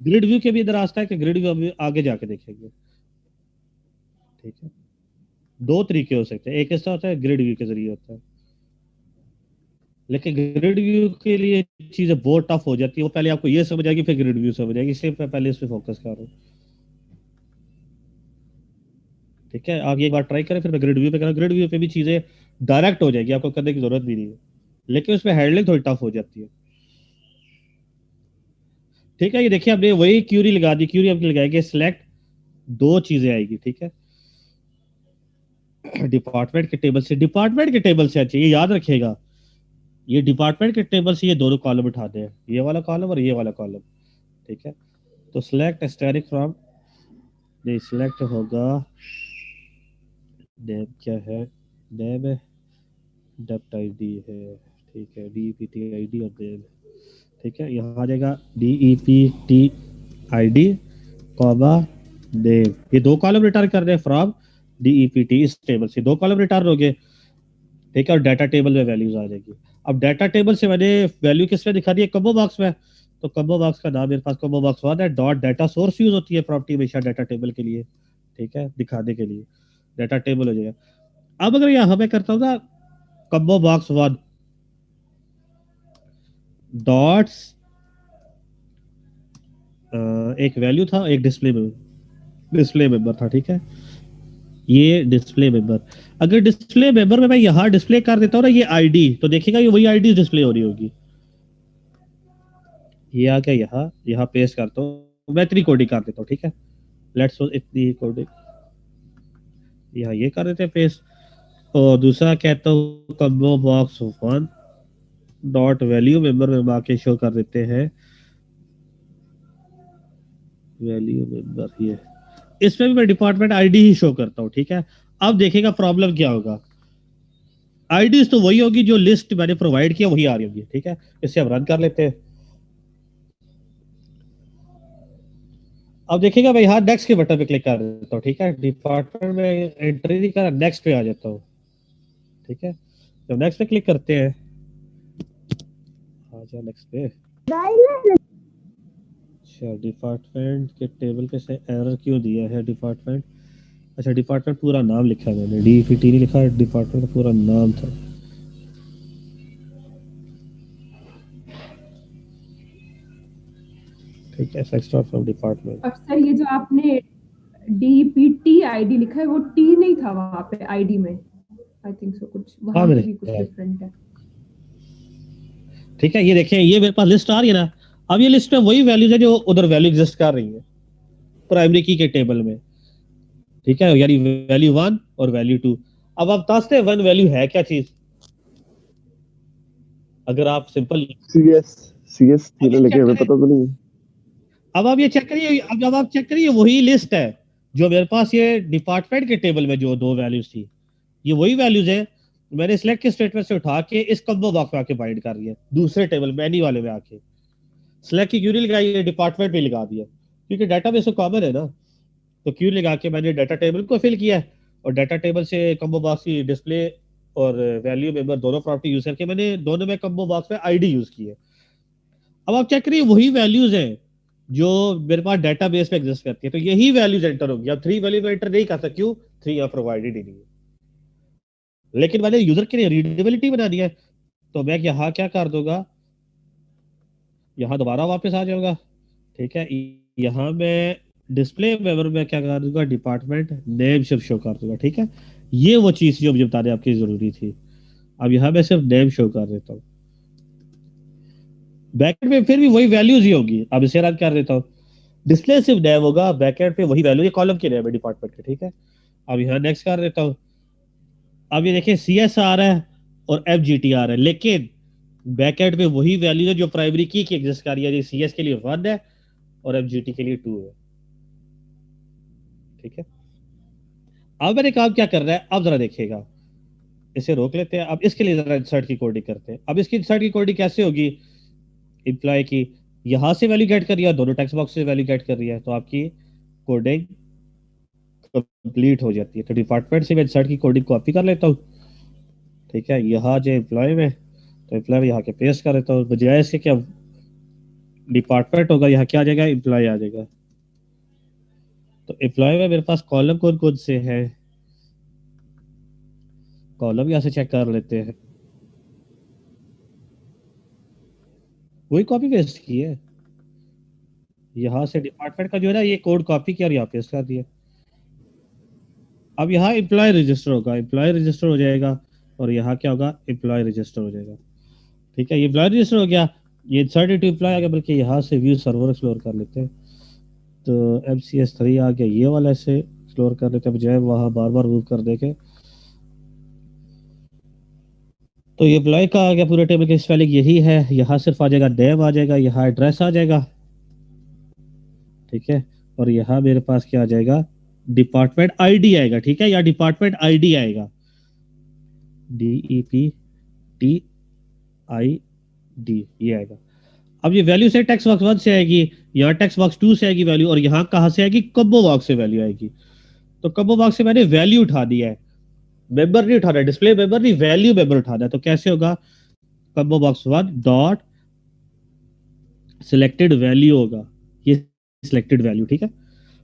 ग्रिड व्यू के भी इधर रास्ता है कि ग्रिड व्यू अभी आगे जाके देखेंगे। ठीक है, दो तरीके हो सकते हैं, एक ऐसा होता है ग्रिड व्यू के जरिए होता है, लेकिन ग्रिड व्यू के लिए चीजें बहुत टफ हो जाती है, वो पहले आपको ये समझ आएगी फिर ग्रिड व्यू समझ आएगी, इसलिए मैं पहले इस पे फोकस कर रहा हूँ। ठीक है, आप ये एक बार ट्राई करें, फिर मैं ग्रिड व्यू पे करूँ। ग्रिड व्यू पे भी चीजें डायरेक्ट हो जाएगी, आपको करने की जरूरत भी नहीं है, लेकिन उसमें हैंडलिंग थोड़ी टफ हो जाती है। ठीक है, ये देखिए आपने वही क्यूरी लगा दी, क्यूरी आपकी लगाएंगे सिलेक्ट, दो चीजें आएगी। ठीक है, डिपार्टमेंट के टेबल से, डिपार्टमेंट के टेबल से चाहिए, याद रखिएगा, ये डिपार्टमेंट के टेबल से ये दोनों कॉलम उठाते हैं, ये वाला कॉलम और ये वाला कॉलम। ठीक है, तो सिलेक्ट स्टैटिक फ्रॉम, नहीं सिलेक्ट होगा, नेम क्या है, नेम है, डेप्ट आईडी है। ठीक है, DEPT आईडी और नेम। ठीक है, यहाँ आ जाएगा DEPT आईडी कॉमा नेम, ये दो कॉलम रिटर्न कर रहे हैं फ्रॉम DEPT, इस टेबल से दो कॉलम रिटर्न हो गए। ठीक है, और डाटा टेबल में वैल्यूज आ जाएगी। अब डाटा टेबल से मैंने वैल्यू किस में दिखा दी है, कम्बो बॉक्स में। तो कम्बो बॉक्स का नाम मेरे पास कम्बो बॉक्स 1 है, डॉट डाटा सोर्स यूज होती है प्रॉपर्टी हमेशा डाटा टेबल के लिए। ठीक है, दिखाने के लिए डाटा टेबल हो जाएगा। अब अगर यहाँ मैं करता हूँ ना कम्बो बॉक्स 1 डॉट्स, एक वैल्यू था, एक डिस्प्ले मेंबर था। ठीक है, ये डिस्प्ले मेंबर, अगर डिस्प्ले मेंबर में मैं यहाँ डिस्प्ले कर देता हूँ ना ये आईडी, तो देखिएगा ये वही आईडी डिस्प्ले हो रही होगी। ये आ गया, यहाँ यहाँ पेस्ट करता हूँ, मैं इतनी कोडिंग कर देता हूँ। ठीक है, लेट्स इतनी कोडिंग यहाँ ये कर देते हैं पेस्ट, और दूसरा कहता हूँ combo box 1 dot value member में हम आके शो कर देते हैं वैल्यू मेंबर। ये इसमें भी मैं डिपार्टमेंट आईडी ही शो करता हूँ, ठीक है। अब देखेगा प्रॉब्लम क्या होगा। आईडी तो वही होगी जो लिस्ट मैंने प्रोवाइड किया वही आ रही होगी, ठीक है। इसे हम रन कर लेते हैं। अब देखिएगा मैं यहाँ नेक्स्ट के बटन पे क्लिक कर देता हूँ, ठीक है। डिपार्टमेंट में एंट्री नहीं कर, नेक्स्ट पे आ जाता हूँ, ठीक है। जब नेक्स्ट पे क्लिक करते हैं, आ जाओ नेक्स्ट पे। अच्छा, डिपार्टमेंट के टेबल पे से एरर क्यों दिया है डिपार्टमेंट। अच्छा, डिपार्टमेंट पूरा नाम लिखा है मैंने, DPT नहीं लिखा, डिपार्टमेंट का पूरा नाम था। ठीक है, एक्स्ट्रा फ्रॉम डिपार्टमेंट। अब सर ये जो आपने DPT आईडी लिखा है वो टी नहीं था वहां पे आईडी में, आई थिंक सो कुछ हाँ वहां पे मेरे भी कुछ डिफरेंट है। ठीक है, ये देखें, ये मेरे पास लिस्ट आ रही है ना। अब ये लिस्ट में वही वैल्यूज है जो उधर वैल्यू एग्जिस्ट कर रही है प्राइमरी की के टेबल में, ठीक है। यानी वैल्यू 1 और वैल्यू 2। अब आप ताजते 1 वैल्यू है क्या चीज, अगर आप सिंपल CS तीनों लिखे हुए पता तो नहीं। अब आप ये चेक करिए, अब आप चेक करिए वही लिस्ट है जो मेरे पास ये डिपार्टमेंट के टेबल में जो 2 वैल्यूज थी, ये वही वैल्यूज है। मैंने सिलेक्ट के स्टेटमेंट से उठा के इस कम्बो बॉक्स में आके बाइंड कर लिया, दूसरे टेबल मैनी वाले में आके सिलेक्ट की क्यूरी लगाई, डिपार्टमेंट में लगा दिया, क्योंकि डाटाबेस तो कॉमन है ना। तो क्यू लगा के मैंने डाटा टेबल को फिल किया और डाटा टेबल से कम्बो बॉक्स की डिस्प्ले और वैल्यू मेंबर दोनों प्रॉपर्टी यूज करके मैंने दोनों में कम्बो बॉक्स में आईडी यूज की है। अब आप चेक करिए वही वैल्यूज हैं जो मेरे पास डेटाबेस में एग्जिस्ट करती है, तो यही वैल्यूज एंटर होगी। अब 3 वैल्यू एंटर नहीं कर सकता, क्यों, 3 यहाँ प्रोवाइडेड ही नहीं है, लेकिन मैंने यूजर के लिए रीडेबिलिटी बना दिया है। तो मैं यहाँ क्या कर दूंगा, यहाँ दोबारा वापस आ जाऊंगा, ठीक है। यहाँ मैं डिस्प्ले मेमोरी में क्या कर दूंगा, डिपार्टमेंट नेम सिर्फ शो कर दूंगा, ठीक है। ये वो चीज जो मुझे बताने आपकी जरूरी थी। अब यहाँ मैं सिर्फ नेम शो कर देता हूँ, बैकेंड में फिर भी वही वैल्यूज ही होगी। अब इसे रन कर देता हूँ, डिस्प्ले सिर्फ नेम होगा, बैकेंड पे वही वैल्यू, ये कॉलम की नेम है डिपार्टमेंट के, ठीक है। अब यहाँ नेक्स्ट कर देता हूँ। अब ये देखिए CS आ रहा है और FGT आ रहा है, लेकिन बैकेंड पे वही वैल्यू है जो प्राइमरी की एग्जिस्ट कर रही है। CS के लिए 1 है और FGT के लिए 2 है, ठीक है। अब मैंने काम क्या कर रहा है, अब जरा देखिएगा, इसे रोक लेते हैं। अब इसके लिए जरा इंसर्ट की कोडिंग करते हैं। अब इसकी इंसर्ट की कोडिंग कैसे होगी, एम्प्लॉय की यहां से वैल्यू गेट कर रही है, दोनों टेक्स्ट बॉक्स से वैल्यू गेट कर रही है, तो आपकी कोडिंग कंप्लीट हो जाती है। तो डिपार्टमेंट से मैं इंसर्ट की कोडिंग कॉपी कर लेता हूँ, ठीक है। यहाँ जो एम्प्लॉय में, तो एम्प्लॉय में यहाँ के पेस्ट कर लेता हूँ, बजाय इसके क्या डिपार्टमेंट होगा, यहाँ क्या आ जाएगा, एम्प्लॉय आ जाएगा। तो एम्प्लॉय में मेरे पास कॉलम कौन कौन से है, कॉलम यहाँ से चेक कर लेते हैं। वही कॉपी पेस्ट की है, यहाँ से डिपार्टमेंट का जो है ना, ये कोड कॉपी किया और यहाँ पेस्ट कर दिया। अब यहाँ एम्प्लॉय रजिस्टर होगा, एम्प्लॉय रजिस्टर हो जाएगा, और यहाँ क्या होगा, एम्प्लॉय रजिस्टर हो जाएगा, ठीक है। ये एम्प्लॉय रजिस्टर हो गया, ये इंसर्ट इनटू एम्प्लॉय आ गया। बल्कि यहाँ से व्यू सर्वर एक्सप्लोर कर लेते हैं, तो MCS3 आ गया, ये वाला ऐसे एक्सप्लोर कर लेते हैं, बजाय वहाँ बार बार मूव कर देके। तो ये एम्प्लॉय का आ गया पूरे टेबल के स्पेलिंग यही है। यहाँ सिर्फ आ जाएगा नेम आ जाएगा, यहाँ एड्रेस आ जाएगा, ठीक है। और यहाँ मेरे पास क्या आ जाएगा, डिपार्टमेंट आईडी आएगा, ठीक है। या डिपार्टमेंट आईडी आएगा, DEPTID ये आएगा। अब ये वैल्यू से टेक्स्ट बॉक्स 1 से आएगी, यहाँ टेक्स्ट बॉक्स 2 से आएगी वैल्यू, और यहाँ कहाँ से आएगी, कम्बो बॉक्स से वैल्यू आएगी। तो कम्बो बॉक्स से मैंने वैल्यू उठा दिया है, मेंबर नहीं उठाना, डिस्प्ले मेंबर नहीं, वैल्यू मेंबर उठाना है। तो कैसे होगा, combo box 1 dot selected value होगा, ये सिलेक्टेड वैल्यू, ठीक है।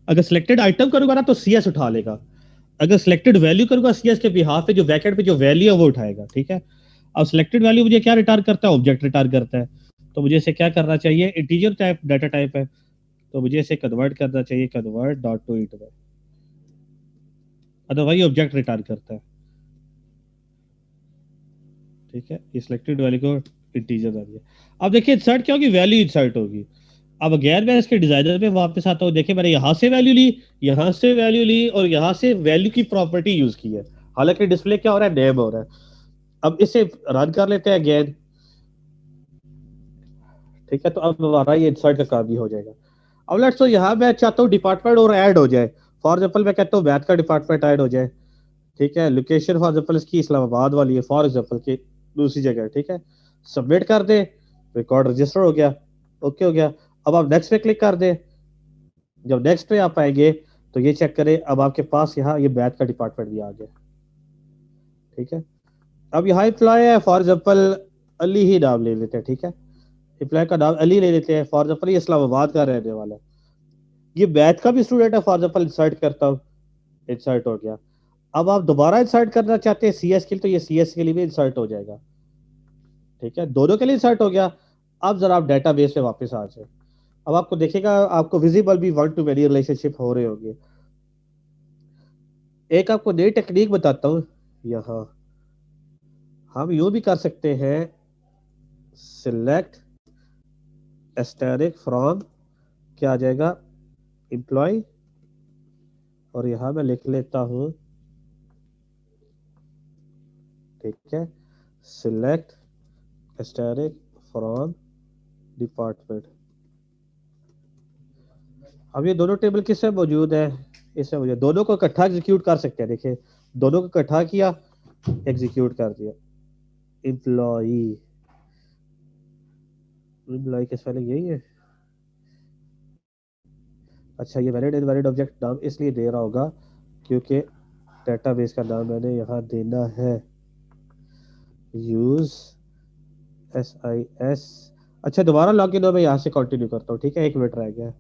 अगर सिलेक्टेड आइटम करूंगा ना तो CS उठा लेगा, अगर सिलेक्टेड वैल्यू करूंगा CS के बिहाफ पे जो बैकेंड पे जो वैल्यू है वो उठाएगा, ठीक है। अब सिलेक्टेड वैल्यू मुझे क्या रिटर्न करता है, ऑब्जेक्ट रिटर्न करता है। तो मुझे इसे क्या करना चाहिए, इंटीजर टाइप डाटा टाइप है, तो मुझे इसे कन्वर्ट करना चाहिए, कन्वर्ट डॉट टू इंट में, अदरवाइज ऑब्जेक्ट रिटर्न करता है, ठीक है। ये सिलेक्टेड वैल्यू को इंटीजर आ गया। अब देखिए इंसर्ट क्या होगी, वैल्यू इंसर्ट होगी। अब अगेन मैं इसके डिजाइनर पे वापस आता हूँ, देखिए मैंने यहाँ से वैल्यू ली, यहाँ से वैल्यू ली, और यहाँ से वैल्यू की प्रॉपर्टी यूज की है। हालांकि डिस्प्ले क्या हो रहा है, नेम हो रहा है। अब इसे रन कर लेते हैं अगेन, ठीक है, तो अब हमारा ये इंसर्ट का काम भी हो जाएगा। अब लेट्स सो यहाँ मैं चाहता हूँ डिपार्टमेंट और ऐड हो जाए। फॉर एग्जाम्पल मैं कहता हूँ मैथ का डिपार्टमेंट ऐड हो जाए। ठीक है, लोकेशन फॉर एग्जाम्पल इसकी इस्लामाबाद वाली है फॉर एग्जाम्पल की दूसरी जगह। ठीक है, सबमिट कर दे, रिकॉर्ड रजिस्टर हो गया, ओके हो गया। अब आप नेक्स्ट पे क्लिक कर दें। जब नेक्स्ट पे आप आएंगे तो ये चेक करें, अब आपके पास यहाँ ये मैथ का डिपार्टमेंट भी आ गया। ठीक है, अब यहाँ एम्प्लॉय है फॉर एग्जाम्पल अली ही नाम ले लेते हैं। ठीक है, एम्प्लॉय का नाम अली ले लेते हैं, फॉर एग्जाम्पल ये इस्लामाबाद का रहने वाला है, ये मैथ का भी स्टूडेंट है, फॉर एग्जाम्पल इंसर्ट करता हूँ, इंसर्ट हो गया। अब आप दोबारा इंसर्ट करना चाहते हैं सीएस के लिए, तो ये सीएस के लिए भी इंसर्ट हो जाएगा। ठीक है, दोनों के लिए इंसर्ट हो गया। अब जरा आप डेटाबेस पे वापस आ जाए। अब आपको देखेगा, आपको विजिबल भी वन टू मेनी रिलेशनशिप हो रहे होंगे। एक आपको नई टेक्निक बताता हूँ, यहाँ हम यूं भी कर सकते हैं, सिलेक्ट एस्टेरिक फ्रॉम, क्या आ जाएगा, एम्प्लॉय, और यहां मैं लिख लेता हूं, ठीक है, सिलेक्ट एस्टेरिक फ्रॉम डिपार्टमेंट। अब ये दोनों टेबल किससे मौजूद है, इससे मौजूद, दोनों को इकट्ठा एग्जीक्यूट कर सकते हैं। देखिए, दोनों को इकट्ठा किया, एग्जीक्यूट कर दिया। एम्प्लॉई, एम्प्लॉय के स्पेलिंग यही है। अच्छा, ये वैलिड इनवैलिड ऑब्जेक्ट नाम इसलिए दे रहा होगा क्योंकि डेटाबेस का नाम मैंने यहाँ देना है यूज SIS। अच्छा, दोबारा लॉगिन हो, मैं यहाँ से कंटिन्यू करता हूँ। ठीक है, 1 मिनट रह गया।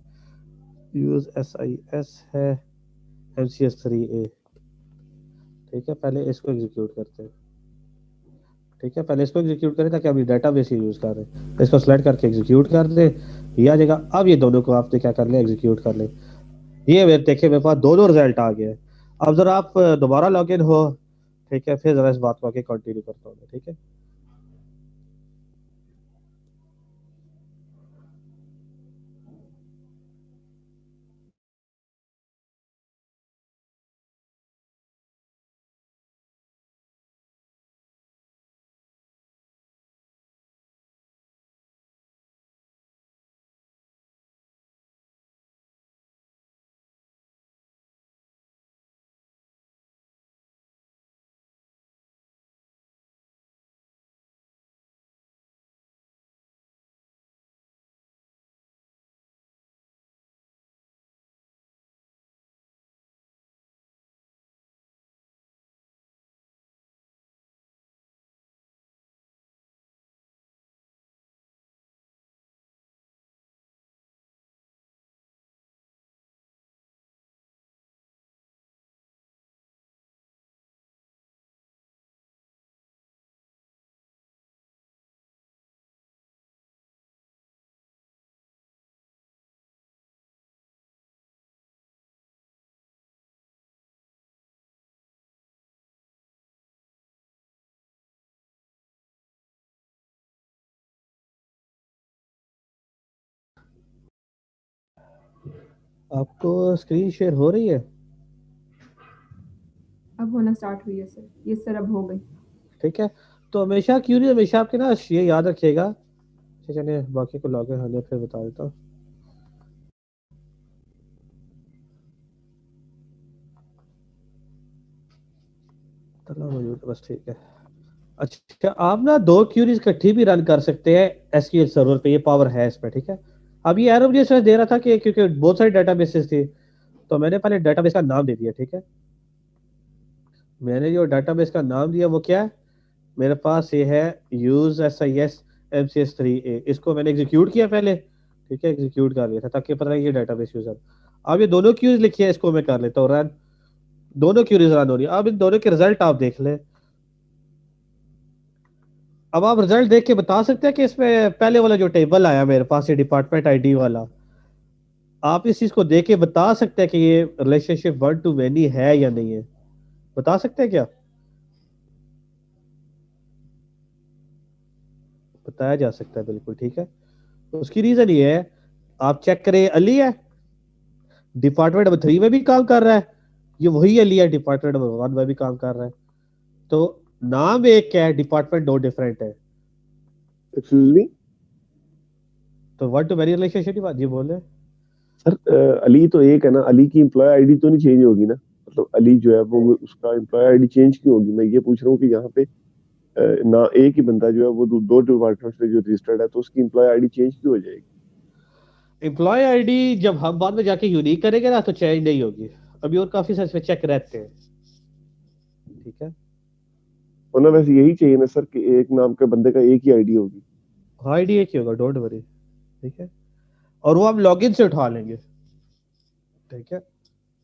यूज SIS है MCS3A। ठीक है, पहले इसको एग्जीक्यूट करते हैं। ठीक है, पहले इसको एग्जीक्यूट करें ताकि अभी डेटाबेस ही यूज कर रहे हैं। इसको सेलेक्ट करके एग्जीक्यूट कर दे, ये आ जाएगा। अब ये दोनों को आपने क्या कर लिया, एग्जीक्यूट कर ले। ये देखिए मेरे पास दोनों रिजल्ट आ गए। अब जरा आप दोबारा लॉगिन हो, ठीक है, फिर जरा इस बात को आगे कंटिन्यू करता हूँ। ठीक है, आपको स्क्रीन शेयर हो रही है? अब होना स्टार्ट हुई है सर, ये सर अब हो गई। ठीक है, तो हमेशा क्यों नहीं, हमेशा आपके ना ये याद रखिएगा। चलिए बाकी को लॉगिन होने फिर बता देता हूँ। मौजूद, बस ठीक है। अच्छा, आप ना 2 क्यूरीज इकट्ठी भी रन कर सकते हैं SQL सर्वर पे, ये पावर है इसमें। ठीक है, अब ये एरर मुझे दे रहा था कि क्योंकि बहुत सारी डेटाबेसेस थी, तो मैंने पहले डेटाबेस का नाम दे दिया। ठीक है, मैंने जो डेटाबेस का नाम दिया वो क्या है, मेरे पास ये है यूज SIS MCS3A। इसको मैंने एग्जीक्यूट किया पहले। ठीक है, एग्जीक्यूट कर लिया था ताकि पता नहीं ये डेटाबेस यूजर। अब ये दोनों क्यूज लिखी है, इसको मैं कर लेता हूँ रन। दोनों क्यूरीज रन हो रही है। अब इन दोनों के रिजल्ट आप देख लें। अब आप रिजल्ट देख के बता सकते हैं कि इसमें पहले वाला जो टेबल आया मेरे पास, ये डिपार्टमेंट ID वाला, आप इस चीज को देख के बता सकते हैं कि ये रिलेशनशिप वन टू मेनी है या नहीं है? बता सकते हैं क्या? बताया जा सकता है, बिल्कुल ठीक है। तो उसकी रीजन ये है, आप चेक करें, अली है डिपार्टमेंट नंबर 3 में भी काम कर रहा है, ये वही अली है डिपार्टमेंट नंबर 1 में भी काम कर रहा है। तो नाम एक क्या है, डिपार्टमेंट 2 डिफरेंट है। एक्सक्यूज मी, तो वन टू मैनी रिलेशनशिप की बात जी बोले। सर अली तो एक है ना, अली की एम्प्लॉय आईडी तो नहीं चेंज होगी ना? मतलब अली जो है वो उसका एम्प्लॉय आईडी चेंज क्यों होगी? मैं ये पूछ रहा हूँ कि यहाँ पे ना एक ही बंदा जो है वो दो डिपार्टमेंट में जो रजिस्टर्ड है, तो उसकी एम्प्लॉय आईडी चेंज क्यों हो जाएगी? एम्प्लॉय आईडी जब हम बाद में जाके यूनिक करेंगे ना तो चेंज नहीं होगी, अभी और काफी सारे चेक रहते हैं, ठीक है। वरना वैसे यही चाहिए ना सर कि एक नाम के बंदे का एक ही आईडी होगी। आईडी एक ही होगा, डोंट वरी, ठीक है। और वो हम लॉगिन से उठा लेंगे, ठीक है,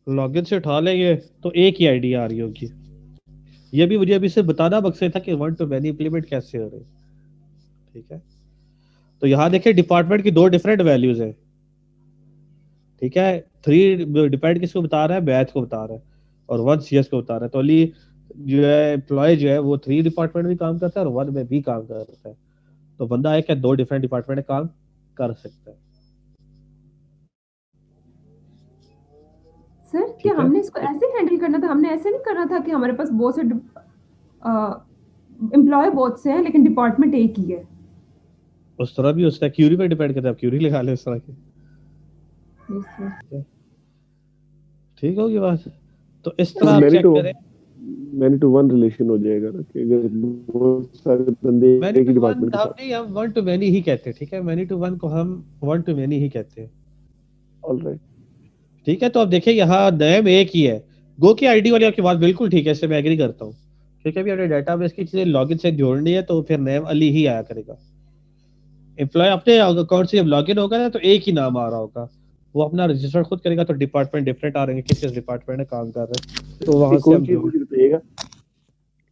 लॉगिन से उठा लेंगे तो एक ही आईडी आ रही होगी। ये भी मुझे अभी से बताना मकसद था कि वन टू मैनी इंप्लीमेंट कैसे हो रहे हैं, ठीक है। तो यहाँ देखिए डिपार्टमेंट की दो डिफरेंट वैल्यूज है, ठीक है। थ्री डिपेंड किसको बता रहा है, मैथ को बता रहा है, और वन सीएस को बता रहा है। तो अली जो है एम्प्लॉय जो है वो थ्री डिपार्टमेंट में काम करता है और वन में भी काम करता है। तो बंदा एक या दो डिफरेंट डिपार्टमेंट में काम कर सकता है। सर क्या ठीक है। हमने इसको ऐसे हैंडल करना था? हमने ऐसे नहीं करना था कि हमारे पास बहुत से एम्प्लॉय बहुत से हैं लेकिन डिपार्टमेंट एक ही है। उस तरह भी उसका क्यूरी पे डिपेंड करता है, आप क्यूरी लगा ले उस तरह की, Yes, sir. ठीक होगी बात। तो इस तरह आप मैनी चेक टू करें। मैनी टू वन रिलेशन हो जाएगा ना, कि अगर बहुत सारे बंदे मैनी एक ही टू वन डिपार्टमेंट के हम साथ। नहीं, हम वन टू मैनी ही कहते हैं, ठीक है। मैनी टू वन को हम वन टू मैनी ही कहते हैं, ऑलराइट। ठीक है। तो अब देखिए यहाँ नेम एक ही है। गो की आईडी वाली आपकी बात बिल्कुल ठीक है, इससे मैं एग्री करता हूँ, ठीक है। भी अपने डेटाबेस की चीजें लॉगिन से जोड़नी है तो फिर नेम अली ही आया करेगा। एम्प्लॉय अपने अकाउंट से जब लॉगिन होगा ना तो एक ही नाम आ रहा होगा, वो अपना रजिस्टर खुद करेगा तो डिपार्टमेंट डिफरेंट आ रहे हैं, किस डिपार्टमेंट में काम कर रहे हैं, तो वहां एक से और हम चीज जोड़। मुझे बताइएगा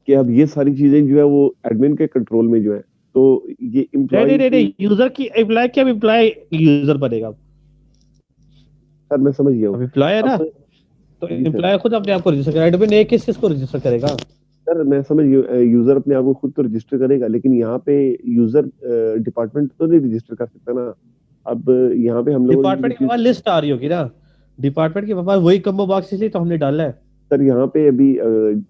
कि अब ये सारी चीजें जो है वो एडमिन के कंट्रोल में जो है, तो ये नहीं नहीं एम्प्लॉय नहीं की। नहीं, यूजर की एम्प्लॉय की, अब एम्प्लॉय यूजर बनेगा। सर मैं समझ गया हूँ। अब एम्प्लॉय है ना, अब तो जी सर। एम्प्लॉय खुद अपने आप को रजिस्टर करेगा, एडमिन एक किस को रजिस्टर करेगा। सर मैं समझ गया, यूजर अपने आप को खुद तो रजिस्टर करेगा, लेकिन यहाँ पे यूजर डिपार्टमेंट तो नहीं रजिस्टर कर सकता ना। अब यहाँ पे हम लोगों ने जो डिपार्टमेंट के चीज। पास लिस्ट आ रही होगी ना, डिपार्टमेंट के पास वही कम्बो बॉक्स इसलिए तो हमने डाला है। सर यहाँ पे अभी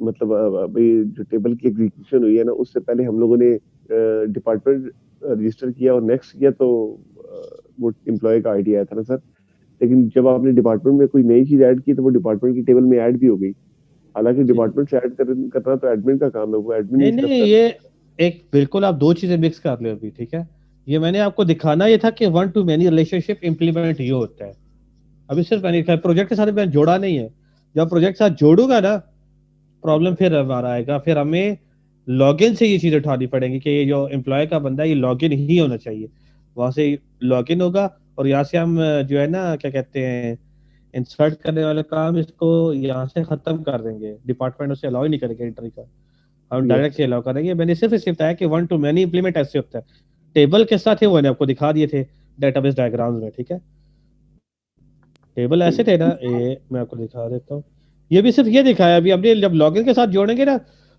मतलब अभी जो टेबल की एग्जीक्यूशन हुई है ना, उससे पहले हम लोगों ने डिपार्टमेंट रजिस्टर किया और नेक्स्ट किया, तो वो एम्प्लॉय का आईडी आया था ना सर। लेकिन जब आपने डिपार्टमेंट में कोई नई चीज ऐड की तो वो डिपार्टमेंट की टेबल में ऐड भी हो गई। हालांकि जी डिपार्टमेंट से ऐड करना तो एडमिन का काम है, वो एडमिन नहीं ही सिर्फ नहीं, कर। ये एक बिल्कुल आप दो चीजें मिक्स कर रहे हो अभी, ठीक है। ये मैंने आपको दिखाना ये था कि one to many relationship implement ये होता है। अभी सिर्फ मैंने प्रोजेक्ट के साथ मैंने जोड़ा नहीं है। जब प्रोजेक्ट के साथ जोड़ूंगा ना प्रॉब्लम फिर हमारा आएगा, फिर हमें लॉगिन से ये चीज उठानी पड़ेगी कि ये जो एम्प्लॉय का बंदा है ये लॉगिन ही होना चाहिए, वहां से लॉगिन होगा। और यहाँ से हम जो है ना क्या कहते हैं इंसर्ट करने वाला काम इसको यहाँ से खत्म कर देंगे, डिपार्टमेंट उसे अलाउ ही नहीं करेंगे एंट्री का, हम यस। डायरेक्ट से अलाउ करेंगे। मैंने सिर्फ इसलिए बताया कि वन टू मैनी इंप्लीमेंट ऐसे होता है। टेबल के साथ है वो मैंने आपको दिखा दिए थे डेटाबेस डायग्राम्स में, ठीक है। टेबल ऐसे थे ना, ये मैं आपको दिखा देता हूँ। ये भी सिर्फ ये दिखाया, अभी हमने जब लॉगिन के साथ जोड़ेंगे ना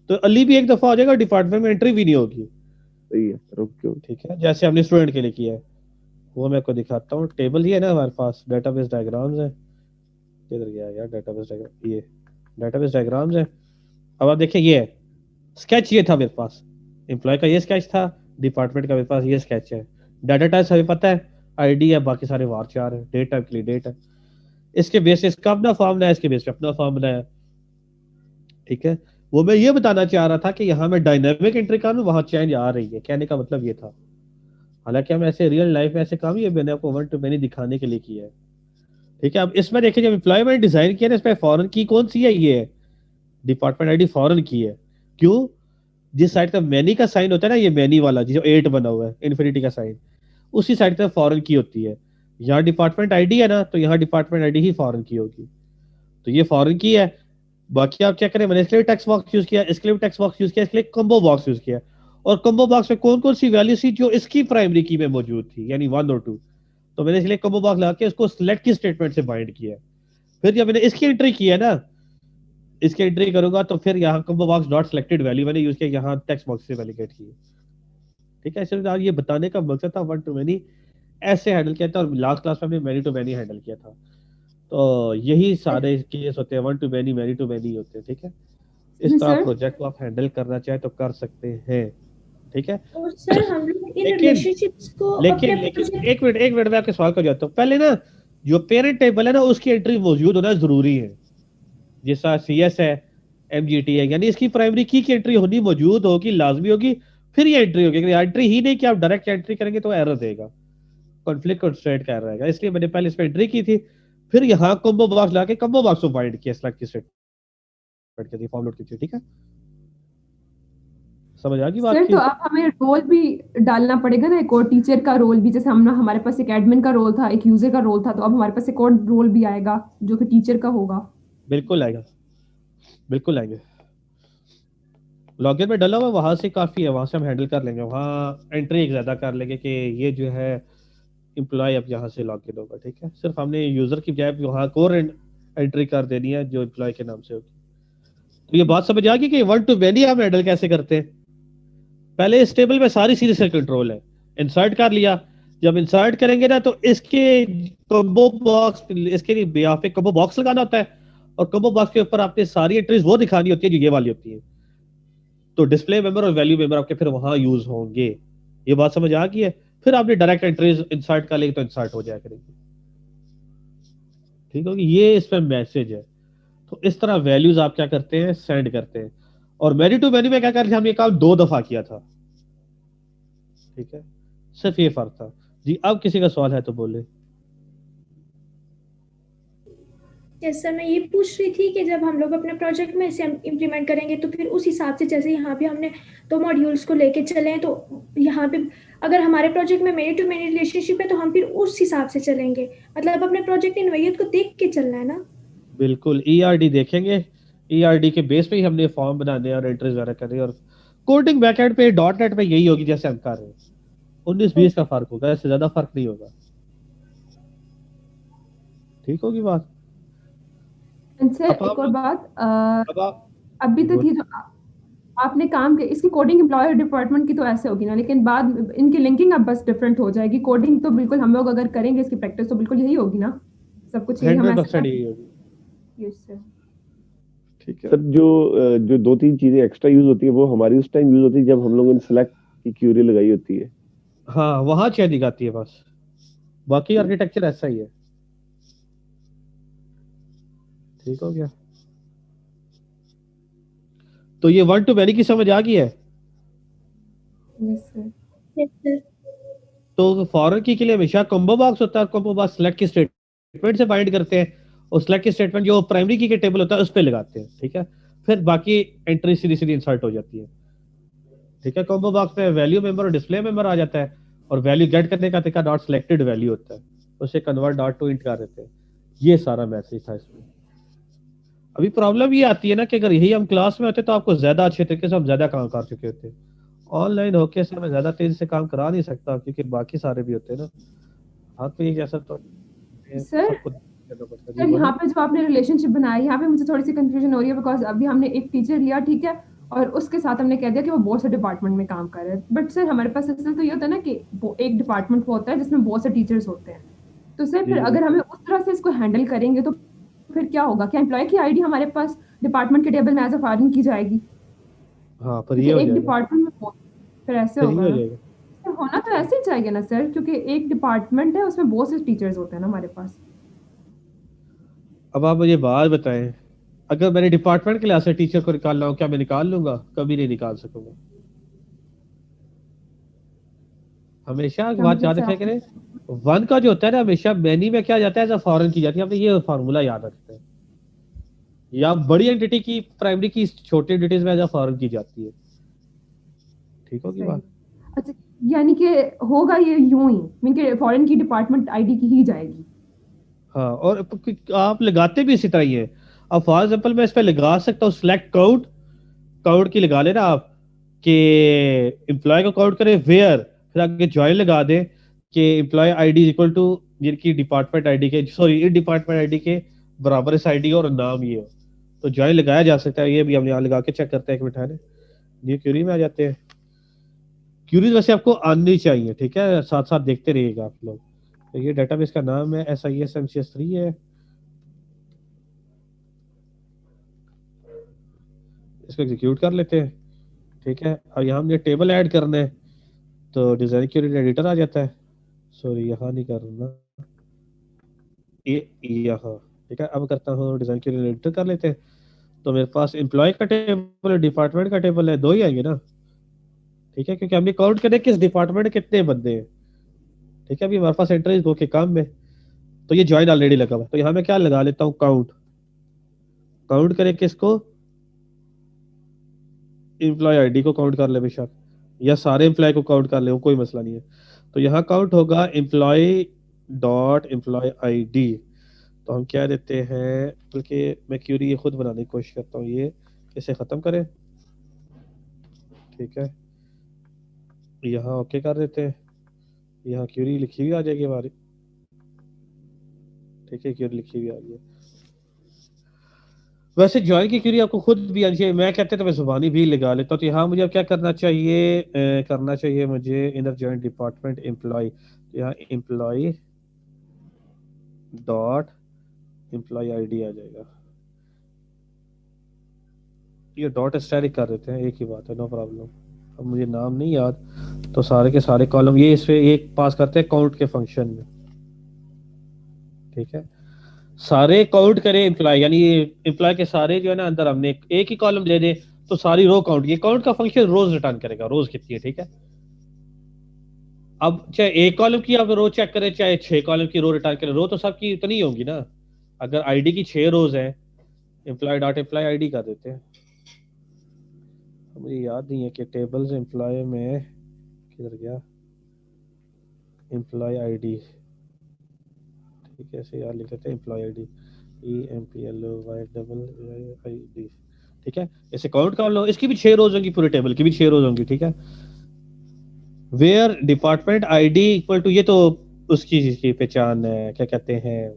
तो अली भी एक दफा हो जाएगा, डिपार्टमेंट में एंट्री भी नहीं होगी, सही है सर, ओके ओके। ठीक है, जैसे हमने स्टूडेंट के लिए किया है। वो मैं आपको दिखाता हूँ, टेबल ये है ना हमारे पास, डेटाबेस डायग्राम्स है। किधर गया यार डेटाबेस डायग्राम, ये डेटाबेस डायग्राम्स है। अब आप देखिए ये स्केच ये था मेरे पास, एम्प्लॉय का ये स्केच था, डिपार्टमेंट का मेरे पास ये स्केच है। डाटा टाइप हमें पता है, आईडी है, बाकी सारे वारचार है, डेट टाइप के लिए डेट है। इसके बेस से इसका अपना फॉर्म बनाया, इसके बेस पे अपना फॉर्म बनाया, ठीक है। वो मैं ये बताना चाह रहा था कि यहाँ मैं डायनामिक एंट्री कर लूँ, वहां चेंज आ रही है, कहने का मतलब ये था। हालांकि हम ऐसे रियल लाइफ में ऐसे काम ही मैंने आपको वन टू मैनी दिखाने के लिए किया है, ठीक है। अब इसमें देखिए जब एम्प्लॉयमेंट डिजाइन किया ना, इसमें फॉरेन की कौन सी है, ये डिपार्टमेंट आईडी फॉरेन की है। क्यों? जिस साइड का मैनी का साइन होता है ना, ये मैनी वाला जो 8 बना हुआ है इन्फिनिटी का साइन, उसी साइड पे फॉरेन की होती है। यहाँ डिपार्टमेंट आईडी है ना, तो यहाँ डिपार्टमेंट आईडी ही फॉरेन की होगी, तो ये फॉरेन की है। बाकी आप चेक करें, मैंने इसके लिए टेक्स्ट बॉक्स यूज किया, इसके लिए टेक्स्ट बॉक्स यूज किया, इसके लिए कॉम्बो बॉक्स यूज किया। और कॉम्बो बॉक्स में कौन कौन सी वैल्यू थी जो इसकी प्राइमरी की में मौजूद थी, यानी 1 और 2, तो मैंने इसलिए कॉम्बो बॉक्स लगा के उसको सिलेक्ट की स्टेटमेंट से बाइंड किया। फिर जब मैंने इसकी एंट्री की है ना, इसकी एंट्री करूंगा तो फिर यहाँ combo box dot selected value मैंने यूज किया, यहाँ टेक्स्ट बॉक्स से वैलिडेट की, ठीक है। सिर्फ ये बताने का मकसद था वन टू मैनी ऐसे हैंडल किया था, और लास्ट क्लास में हमने मैनी टू मैनी हैंडल किया था। तो यही सारे केस होते हैं, one to many, many to many होते हैं, ठीक है। इस तरह सर प्रोजेक्ट को आप हैंडल करना चाहे तो कर सकते हैं, ठीक है। और सर हम लोग इन लेकिन रिलेशनशिप्स को अपने लेकिन प्रोजेक्ट एक मिनट मैं आपके सवाल कर जाता हूँ पहले ना। जो पेरेंट टेबल है ना उसकी एंट्री मौजूद होना जरूरी है। जैसा CS है, MGT है, यानी इसकी प्राइमरी की एंट्री होनी मौजूद होगी, लाजमी होगी, फिर ये एंट्री होगी। एंट्री ही नहीं कि आप डायरेक्ट एंट्री करेंगे तो एरर देगा, कॉन्फ्लिक्ट कंस्ट्रेंट कर रहेगा। इसलिए मैंने पहले इस पर एंट्री की थी, फिर यहाँ कॉम्बो बॉक्स लाके कॉम्बो बॉक्स को बाइंड किया, सेलेक्ट की स्टेटमेंट की थी, फॉर्म लोड की थी। ठीक है, समझ आ गई बात सर की? तो अब हमें रोल भी डालना पड़ेगा ना, एक और टीचर का रोल भी, जैसे हम ना हमारे पास एक एडमिन का रोल था, एक यूजर का रोल था, तो अब हमारे पास एक और रोल भी आएगा जो कि टीचर का होगा। बिल्कुल आएगा, बिल्कुल आएंगे। लॉगिन में डाला हुआ वहां से काफी है, वहां से हम हैंडल कर लेंगे। वहां एंट्री एक ज्यादा कर लेंगे कि ये जो है एम्प्लॉय अब यहाँ से लॉगिन होगा। ठीक है, सिर्फ हमने यूजर की बजाय वहाँ कोर एंट्री कर देनी है जो एम्प्लॉय के नाम से होगी। तो ये बात समझ आ गई कि वन टू मैनी हम हैंडल कैसे करते हैं। पहले इस टेबल में सारी सीरीज से कंट्रोल है, इंसर्ट कर लिया। जब इंसर्ट करेंगे ना तो इसके कॉम्बो बॉक्स, इसके लिए यहाँ पे कॉम्बो बॉक्स लगाना होता है, और कॉम्बो बॉक्स के ऊपर आपने सारी एंट्रीज वो दिखानी होती है जो ये वाली होती है। तो डिस्प्ले मेंबर और वैल्यू मेंबर आपके फिर वहां यूज होंगे। ये बात समझ आ गई है? फिर आपने डायरेक्ट एंट्रीज इंसर्ट कर लेंगे तो इंसर्ट हो जाया करेंगे। ठीक होगी, ये इस पर मैसेज है। तो इस तरह वैल्यूज आप क्या करते हैं, सेंड करते हैं। और मैनी टू मैनी में क्या करते हैं, हम ये काम 2 दफा किया था। ठीक है, सिर्फ ये फर्क था। जी, अब किसी का सवाल है तो बोले। जैसा मैं ये पूछ रही थी कि जब हम लोग अपने प्रोजेक्ट में इसे इम्प्लीमेंट करेंगे तो फिर उस हिसाब से, जैसे यहाँ पे हमने 2 मॉड्यूल्स को लेके चले हैं, तो यहाँ पे अगर हमारे प्रोजेक्ट में मेनी टू मेनी रिलेशनशिप है तो हम फिर उस हिसाब से चलेंगे। मतलब अपने प्रोजेक्ट की नोयत को देख के चलना है ना। बिल्कुल, ERD देखेंगे। ERD के बेस पे ही हमने फॉर्म बनाने हैं और एंट्रीज वगैरह करनी है। और कोडिंग बैकएंड पे .NET पे यही होगी जैसे हम कर रहे हैं। 19-20 का फर्क होगा, इससे ज्यादा फर्क नहीं होगा। ठीक होगी बात? सर अब एक और आप बात, अब आप अभी तक बोल। ये जो आपने काम किया, इसकी कोडिंग एम्प्लॉयर डिपार्टमेंट की तो ऐसे होगी ना, लेकिन बाद इनकी लिंकिंग अब बस डिफरेंट हो जाएगी। कोडिंग तो बिल्कुल हम लोग अगर करेंगे इसकी प्रैक्टिस तो बिल्कुल यही होगी ना, सब कुछ यही हम ऐसे 100% यही होगी। Yes, sir. ठीक है, सर जो 2-3 चीजें एक्स्ट्रा यूज होती है वो हमारी उस टाइम यूज होती है जब हम लोगों ने सेलेक्ट की क्यूरी लगाई होती है। हाँ वहां चेंजिंग आती है बस, बाकी आर्किटेक्चर ऐसा ही है। ठीक हो गया? तो ये वन टू मैनी की समझ आ गई है? Yes, sir. Yes, sir. तो फॉरन की के लिए हमेशा कॉम्बो बॉक्स होता है, कॉम्बो बॉक्स सेलेक्ट की स्टेटमेंट से बाइंड करते हैं, और सेलेक्ट की स्टेटमेंट जो प्राइमरी की के टेबल होता है उस पर लगाते हैं। ठीक है, फिर बाकी एंट्री सीधी सीधी इंसर्ट हो जाती है। ठीक है, कॉम्बो बॉक्स में वैल्यू मेंबर और डिस्प्ले मेंबर आ जाता है, और वैल्यू गेट करने का तरीका डॉट सिलेक्टेड वैल्यू होता है, उसे कन्वर्ट डॉट टू इंट कर देते हैं। ये सारा मैसेज था इसमें। अभी प्रॉब्लम ये आती है ना कि अगर यही हम क्लास में होते तो आपको ज्यादा अच्छे तरीके से हम ज्यादा काम कर चुके होते। ऑनलाइन होके से मैं ज्यादा तेजी से काम करा नहीं सकता क्योंकि बाकी सारे भी होते हैं ना। हाथ पे ये कैसा तो सर सबको करना पड़ता है। जी सर बोले। यहाँ पे जो आपने रिलेशनशिप बनाया, यहाँ पे मुझे थोड़ी सी कंफ्यूजन हो रही है, बिकॉज अभी हमने एक टीचर लिया, ठीक है, और उसके साथ हमने कह दिया कि वो बहुत से डिपार्टमेंट में काम कर रहे हैं। बट सर हमारे पास असल तो ये होता है ना कि वो एक डिपार्टमेंट होता है जिसमें बहुत से टीचर्स होते हैं। तो सर जी फिर जी अगर हमें बिल्कुल। उस तरह से इसको हैंडल करेंगे तो फिर क्या होगा? क्या एम्प्लॉय की आईडी हमारे पास डिपार्टमेंट के टेबल में एज अ फॉरन की जाएगी? हाँ फिर क्योंकि ये हो एक जाएगा, डिपार्टमेंट में फिर ऐसे फिर ये होगा हो ना। जाएगा। सर होना तो ऐसे ही चाहिए ना सर, क्योंकि एक डिपार्टमेंट है उसमें बहुत से टीचर्स होते हैं ना हमारे पास। अब आप मुझे बात बताएं, अगर मैंने डिपार्टमेंट क्लास से टीचर को निकालना हो क्या मैं निकाल लूंगा? कभी नहीं निकाल सकूंगा। हमेशा एक क्या बात मतलब याद सर रखा आप? करें, वन का जो होता है ना हमेशा मैनी में क्या जाता है, एज फॉरन की जाती है। आपने ये फार्मूला याद रखते हैं, या बड़ी एंटिटी की प्राइमरी की छोटी एंटिटीज में एज फॉरन की जाती है। ठीक होगी सही। बात? अच्छा, यानी कि होगा ये यूं ही, मीन के फॉरेन की डिपार्टमेंट आईडी की ही जाएगी। हाँ, और आप लगाते भी इसी तरह ही है। अब फॉर एग्जाम्पल मैं इस पे लगा सकता हूँ सिलेक्ट काउंट, काउंट की लगा लेना आप कि एम्प्लॉय को काउंट करें वेयर, फिर आगे ज्वाइन लगा दें कि एम्प्लॉय आईडी इक्वल टू जिनकी डिपार्टमेंट आईडी के, सॉरी इन डिपार्टमेंट आईडी के बराबर इस आईडी और नाम ये हो, तो ज्वाइन लगाया जा सकता है। ये भी हम यहाँ लगा के चेक करते हैं, एक मिनट है। न्यू क्यूरी में आ जाते हैं। क्यूरीज वैसे आपको आनी चाहिए, ठीक है, साथ साथ देखते रहिएगा आप लोग। तो ये डेटाबेस का नाम है SISMCS3 है। इसको एग्जीक्यूट कर लेते हैं। ठीक है। और यहाँ मुझे टेबल ऐड करना है तो डिजाइन क्यूरी एडिटर आ जाता है, सॉरी यहाँ नहीं करना, ये यहाँ, ठीक है। अब करता हूँ डिजाइन क्यूरी एडिटर कर लेते हैं। तो मेरे पास एम्प्लॉय का टेबल है, डिपार्टमेंट का टेबल है, दो ही आएंगे ना, ठीक है, क्योंकि हमने काउंट करें किस डिपार्टमेंट में कितने बंदे हैं, ठीक है। अभी हमारे पास एंट्रीज गो के काम में, तो ये ज्वाइन ऑलरेडी लगा हुआ है, तो यहाँ मैं क्या लगा लेता हूँ, काउंट। काउंट करें किसको, एम्प्लॉय आईडी को काउंट कर ले बेशक, या सारे एम्प्लॉय को काउंट कर ले, वो कोई मसला नहीं है। तो यहाँ काउंट होगा एम्प्लॉय डॉट एम्प्लॉय आईडी। तो हम क्या देते हैं, बल्कि मैं क्यूरी ये खुद बनाने की कोशिश करता हूँ, ये इसे खत्म करें, ठीक है। यहाँ ओके कर देते हैं, यहाँ क्यूरी लिखी हुई आ जाएगी हमारी, ठीक है, क्यूरी लिखी हुई आ गई है। वैसे ज्वाइन की क्यूरी आपको खुद भी आनी चाहिए, मैं कहते तो मैं जुबानी भी लगा लेता हूँ। तो यहाँ मुझे अब क्या करना चाहिए, करना चाहिए मुझे इनर ज्वाइन डिपार्टमेंट एम्प्लॉय, तो यहाँ एम्प्लॉय डॉट एम्प्लॉय आईडी आ जाएगा, ये डॉट स्टैटिक कर देते हैं, एक ही बात है, नो प्रॉब्लम। अब मुझे नाम नहीं याद, तो सारे के सारे कॉलम ये इस पे एक पास करते हैं काउंट के फंक्शन में, ठीक है। सारे काउंट करें एम्प्लॉय, यानी एम्प्लॉय के सारे जो है ना अंदर हमने एक ही कॉलम दे दे, तो सारी रो काउंट, ये काउंट का फंक्शन रोज रिटर्न करेगा, रोज कितनी है, ठीक है। अब चाहे एक कॉलम की आप रो चेक करें, चाहे 6 कॉलम की रो रिटर्न करें, रो तो सबकी इतनी ही होगी ना। अगर आईडी की 6 रोज है, एम्प्लॉय डॉट एम्प्लॉय आईडी कर देते हैं। मुझे याद नहीं है कि टेबल्स एम्प्लॉय में किधर गया, एम्प्लॉय आईडी, ठीक है, ऐसे यार लिख लेते हैं एम्प्लॉय आईडी, EMPLOY ID, ठीक है। इसे काउंट कर लो, इसकी भी 6 रोज होंगी, पूरे टेबल की भी 6 रोज होंगी, ठीक है। Where department ID equal to, ये तो उसकी पहचान है, क्या कहते हैं,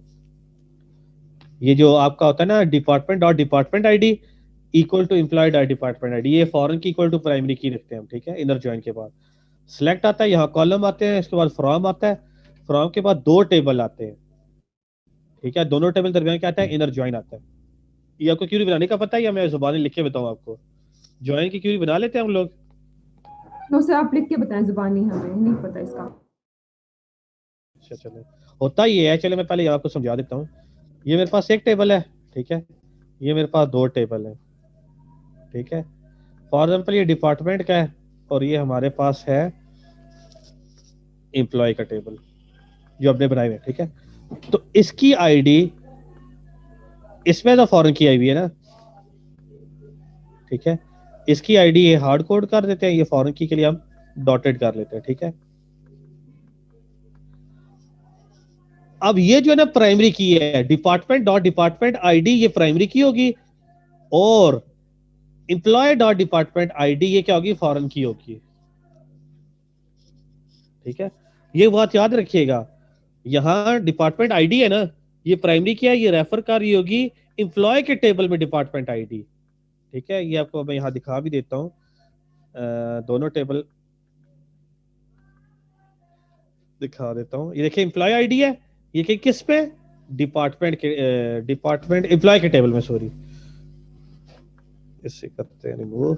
ये जो आपका होता है ना department dot department ID equal to employ dot department ID, ये फॉरेन की इक्वल टू प्राइमरी की रखते हैं हम, ठीक है। इनर ज्वाइन के बाद सिलेक्ट आता है, यहाँ कॉलम आते हैं, इसके बाद फ्रॉम आता है, फ्रॉम के बाद 2 टेबल आते हैं, ठीक है। दोनों टेबल दरमियान क्या आता है, इनर ज्वाइन आता है। ये आपको क्यूरी बनाने का पता है या मैं जुबानी लिख के बताऊं आपको, ज्वाइन की क्यूरी बना लेते हैं हम लोग। नो सर, आप लिख के बताएं, जुबानी हमें नहीं पता इसका। अच्छा चलो, होता ही है, चलो मैं पहले आपको समझा देता हूँ। ये मेरे पास एक टेबल है, ठीक है, ये मेरे पास 2 टेबल है, ठीक है। फॉर एग्जाम्पल ये डिपार्टमेंट का है और ये हमारे पास है एम्प्लॉय का टेबल जो आपने बनाए हुए, ठीक है। तो इसकी आईडी इसमें तो फॉरेन की आई हुई है ना, ठीक है। इसकी आईडी ये हार्ड कोड कर देते हैं, ये फॉरेन की के लिए हम डॉटेड कर लेते हैं, ठीक है। अब ये जो है ना प्राइमरी की है, डिपार्टमेंट डॉट डिपार्टमेंट आईडी, ये प्राइमरी की होगी, और एम्प्लॉय डॉट डिपार्टमेंट आईडी ये क्या होगी, फॉरेन की होगी, ठीक है। ये बात याद रखिएगा, यहां डिपार्टमेंट आईडी है ना, ये प्राइमरी की है, ये रेफर कर रही होगी एम्प्लॉय के टेबल में डिपार्टमेंट आईडी, ठीक है। ये आपको मैं यहां दिखा भी देता हूं, दोनों टेबल दिखा देता हूं। ये देखिए एम्प्लॉय आईडी है, ये कि किस पे, डिपार्टमेंट के डिपार्टमेंट एम्प्लॉय के टेबल में, सॉरी, इससे करते हैं रिमूव।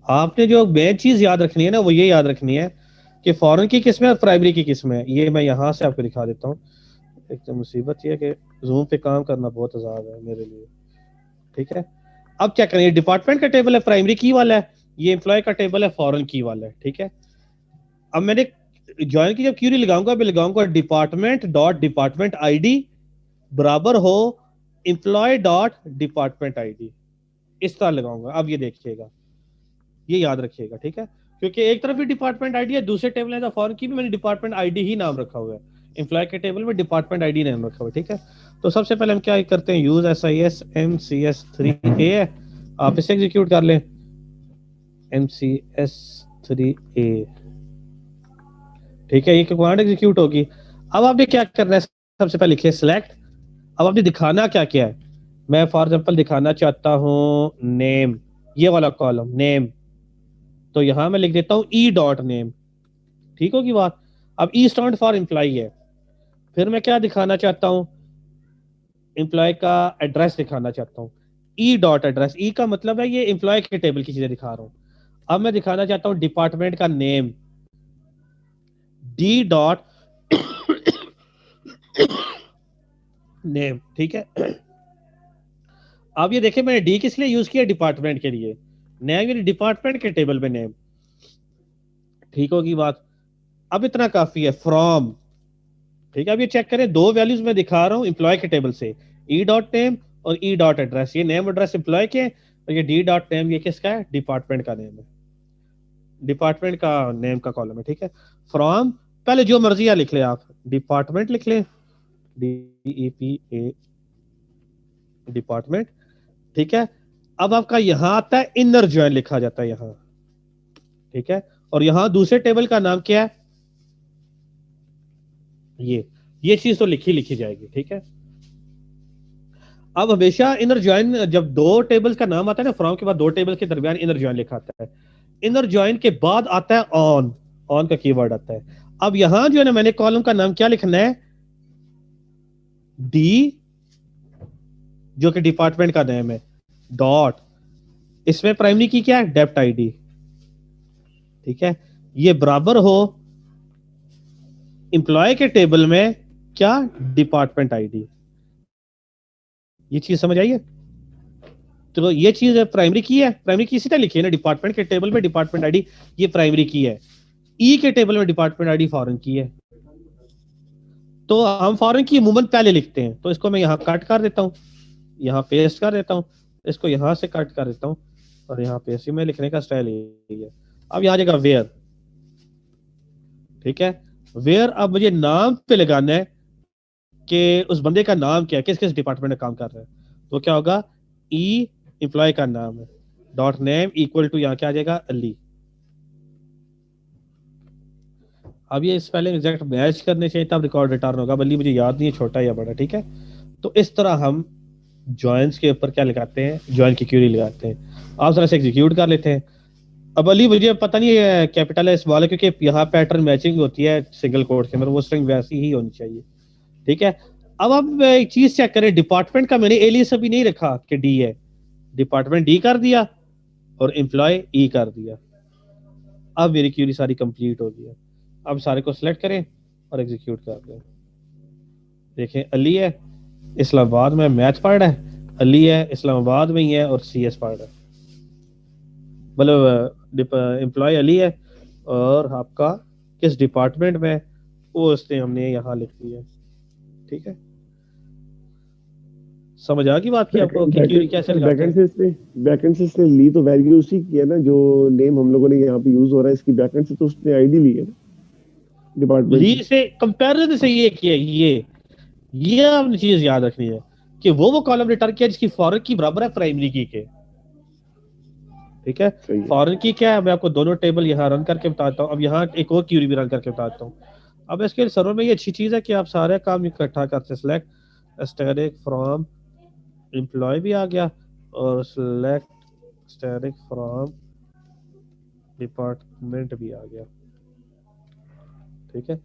आपने जो मेन चीज याद रखनी है ना, वो ये याद रखनी है कि फॉरेन की किस्म है और प्राइमरी की किस्म है। ये मैं यहां से आपको दिखा देता हूँ। एक तो मुसीबत ये है कि जूम पे काम करना बहुत आजाद है मेरे लिए, ठीक है। अब क्या करें, डिपार्टमेंट का टेबल है प्राइमरी की वाला है, ये एम्प्लॉय का टेबल है फॉरेन की वाला है, ठीक है। अब मैंने ज्वाइन की जब क्यूरी लगाऊंगा, मैं लगाऊंगा डिपार्टमेंट डॉट डिपार्टमेंट आईडी बराबर हो एम्प्लॉय डॉट डिपार्टमेंट आईडी, इस तरह लगाऊंगा। अब ये देखिएगा, ये याद रखिएगा, ठीक है, क्योंकि एक तरफ भी डिपार्टमेंट आईडी है, दूसरे टेबल है फॉरेन की भी मैंने डिपार्टमेंट आईडी ही नाम रखा हुआ है, एम्प्लॉय के टेबल में डिपार्टमेंट आईडी नाम रखा हुआ है, ठीक है। तो सबसे पहले हम क्या करते हैं, यूज SIS MCS3A है, आप इसे एग्जीक्यूट कर लें, MCS3A, ठीक है। ये कमांड एग्जीक्यूट होगी। अब आपने क्या करना है, सबसे पहले लिखिए सिलेक्ट। अब आपने दिखाना क्या क्या है, मैं फॉर एग्जांपल दिखाना चाहता हूं नेम, ये वाला कॉलम नेम, तो यहां मैं लिख देता हूं E डॉट नेम, ठीक होगी बात। अब E स्टैंड फॉर एम्प्लॉय है, फिर मैं क्या दिखाना चाहता हूं, एम्प्लॉय का एड्रेस दिखाना चाहता हूं, ई डॉट एड्रेस, ई का मतलब है ये एम्प्लॉय के टेबल की चीजें दिखा रहा हूँ। अब मैं दिखाना चाहता हूँ डिपार्टमेंट का नेम, डी डॉट नेम, ठीक है। अब ये देखिए मैंने डी किस लिए यूज किया, डिपार्टमेंट के लिए। नेम यानी डिपार्टमेंट के टेबल में नेम, ठीक होगी बात। अब इतना काफी है, फ्रॉम, ठीक है। अब ये चेक करें, दो वैल्यूज मैं दिखा रहा हूँ एम्प्लॉय के टेबल से, ई डॉट नेम और ई डॉट एड्रेस। ये नेम एड्रेस एम्प्लॉय के और ये डी डॉट नेम ये किसका है, डिपार्टमेंट का नेम है, डिपार्टमेंट का नेम का कॉलम है, ठीक है। फ्रॉम, पहले जो मर्जी है लिख ले आप, डिपार्टमेंट लिख ले, DEPA डिपार्टमेंट, ठीक है। अब आपका यहां आता है इनर जॉइन लिखा जाता है यहां, ठीक है। और यहां दूसरे टेबल का नाम क्या है, ये चीज तो लिखी लिखी जाएगी, ठीक है। अब हमेशा इनर जॉइन, जब दो टेबल्स का नाम आता है ना, फ्रॉम के बाद दो टेबल्स के दरमियान इनर जॉइन लिखा आता है। इनर जॉइन के बाद आता है ऑन, ऑन का कीवर्ड आता है। अब यहां जो है ना, मैंने कॉलम का नाम क्या लिखना है, डी, जो कि डिपार्टमेंट का नेम है, डॉट, इसमें प्राइमरी की क्या है, डेप्ट आईडी, ठीक है। ये बराबर हो एम्प्लॉय के टेबल में क्या, डिपार्टमेंट आईडी। ये चीज समझ आई है। तो ये चीज प्राइमरी की है, प्राइमरी की इसी तरह लिखी है ना, डिपार्टमेंट के टेबल में डिपार्टमेंट आईडी, ये प्राइमरी की है। ई के टेबल में डिपार्टमेंट आईडी फॉरेन की है। तो हम फॉरेन की अमूमन पहले लिखते हैं, तो इसको मैं यहाँ कट कर देता हूँ, यहाँ पेस्ट कर देता हूँ, इसको यहाँ से कट कर देता हूँ और यहाँ पेस्ट, में लिखने का स्टाइल यही है। अब यहाँ जाएगा वेयर, ठीक है। वेयर अब मुझे नाम पे लगाना है कि उस बंदे का नाम क्या है, किस किस डिपार्टमेंट में काम कर रहा है। तो क्या होगा, ई एम्प्लॉय का नाम है, डॉट नेम इक्वल टू यहाँ क्या आ जाएगा, अली। अब ये इस पहले एग्जैक्ट मैच करने चाहिए तब रिकॉर्ड रिटर्न होगा, बल्कि मुझे याद नहीं है छोटा या बड़ा, ठीक है। तो इस तरह हम जॉइंस के ऊपर क्या लगाते हैं, जॉइन की क्यूरी लगाते हैं। आप जरा से एग्जीक्यूट कर लेते हैं। अब अली मुझे पता नहीं है कैपिटल है स्मॉल है, क्योंकि यहाँ पैटर्न मैचिंग होती है सिंगल कोड के अंदर, वो स्ट्रिंग वैसी ही होनी चाहिए, ठीक है। अब आप एक चीज चेक करें, डिपार्टमेंट का मैंने एलियस अभी नहीं रखा कि डी है, डिपार्टमेंट डी कर दिया और एम्प्लॉय ई कर दिया। अब मेरी क्यूरी सारी कंप्लीट हो गई है। अब सारे को सिलेक्ट करें और एग्जीक्यूट कर दें। देखें अली है, इस्लामाबाद में मैथ पढ़ रहा है, अली है इस्लामाबाद में ही है और CS पढ़ रहा है, मतलब एम्प्लॉय अली है और आपका किस डिपार्टमेंट में, वो उसने हमने यहाँ लिख दिया, ठीक है। समझ आ गई बात की आपको कि क्यूरी कैसे लगाते हैं। बैकएंड से इसने ली तो वैल्यू उसी की है ना, जो नेम हम लोगों ने यहाँ पे यूज हो रहा है, इसकी बैकएंड से तो उसने आईडी ली है ना डिपार्टमेंट ली की। से कंपैरिजन से ये किया, ये आपने चीज याद रखनी है कि वो कॉलम रिटर्न किया जिसकी फॉरेन की बराबर है प्राइमरी की के, ठीक है। सही है। फॉरेन की क्या है, मैं आपको दोनों टेबल यहाँ रन करके बताता हूँ। अब यहाँ एक और क्यूरी भी रन करके बताता हूँ। अब इसके सर्वर में ये अच्छी चीज है कि आप सारे काम इकट्ठा करते, सिलेक्ट स्टैटिक फ्रॉम एम्प्लॉय भी आ गया और सिलेक्ट स्टैटिक फ्रॉम डिपार्टमेंट भी आ गया, ठीक है।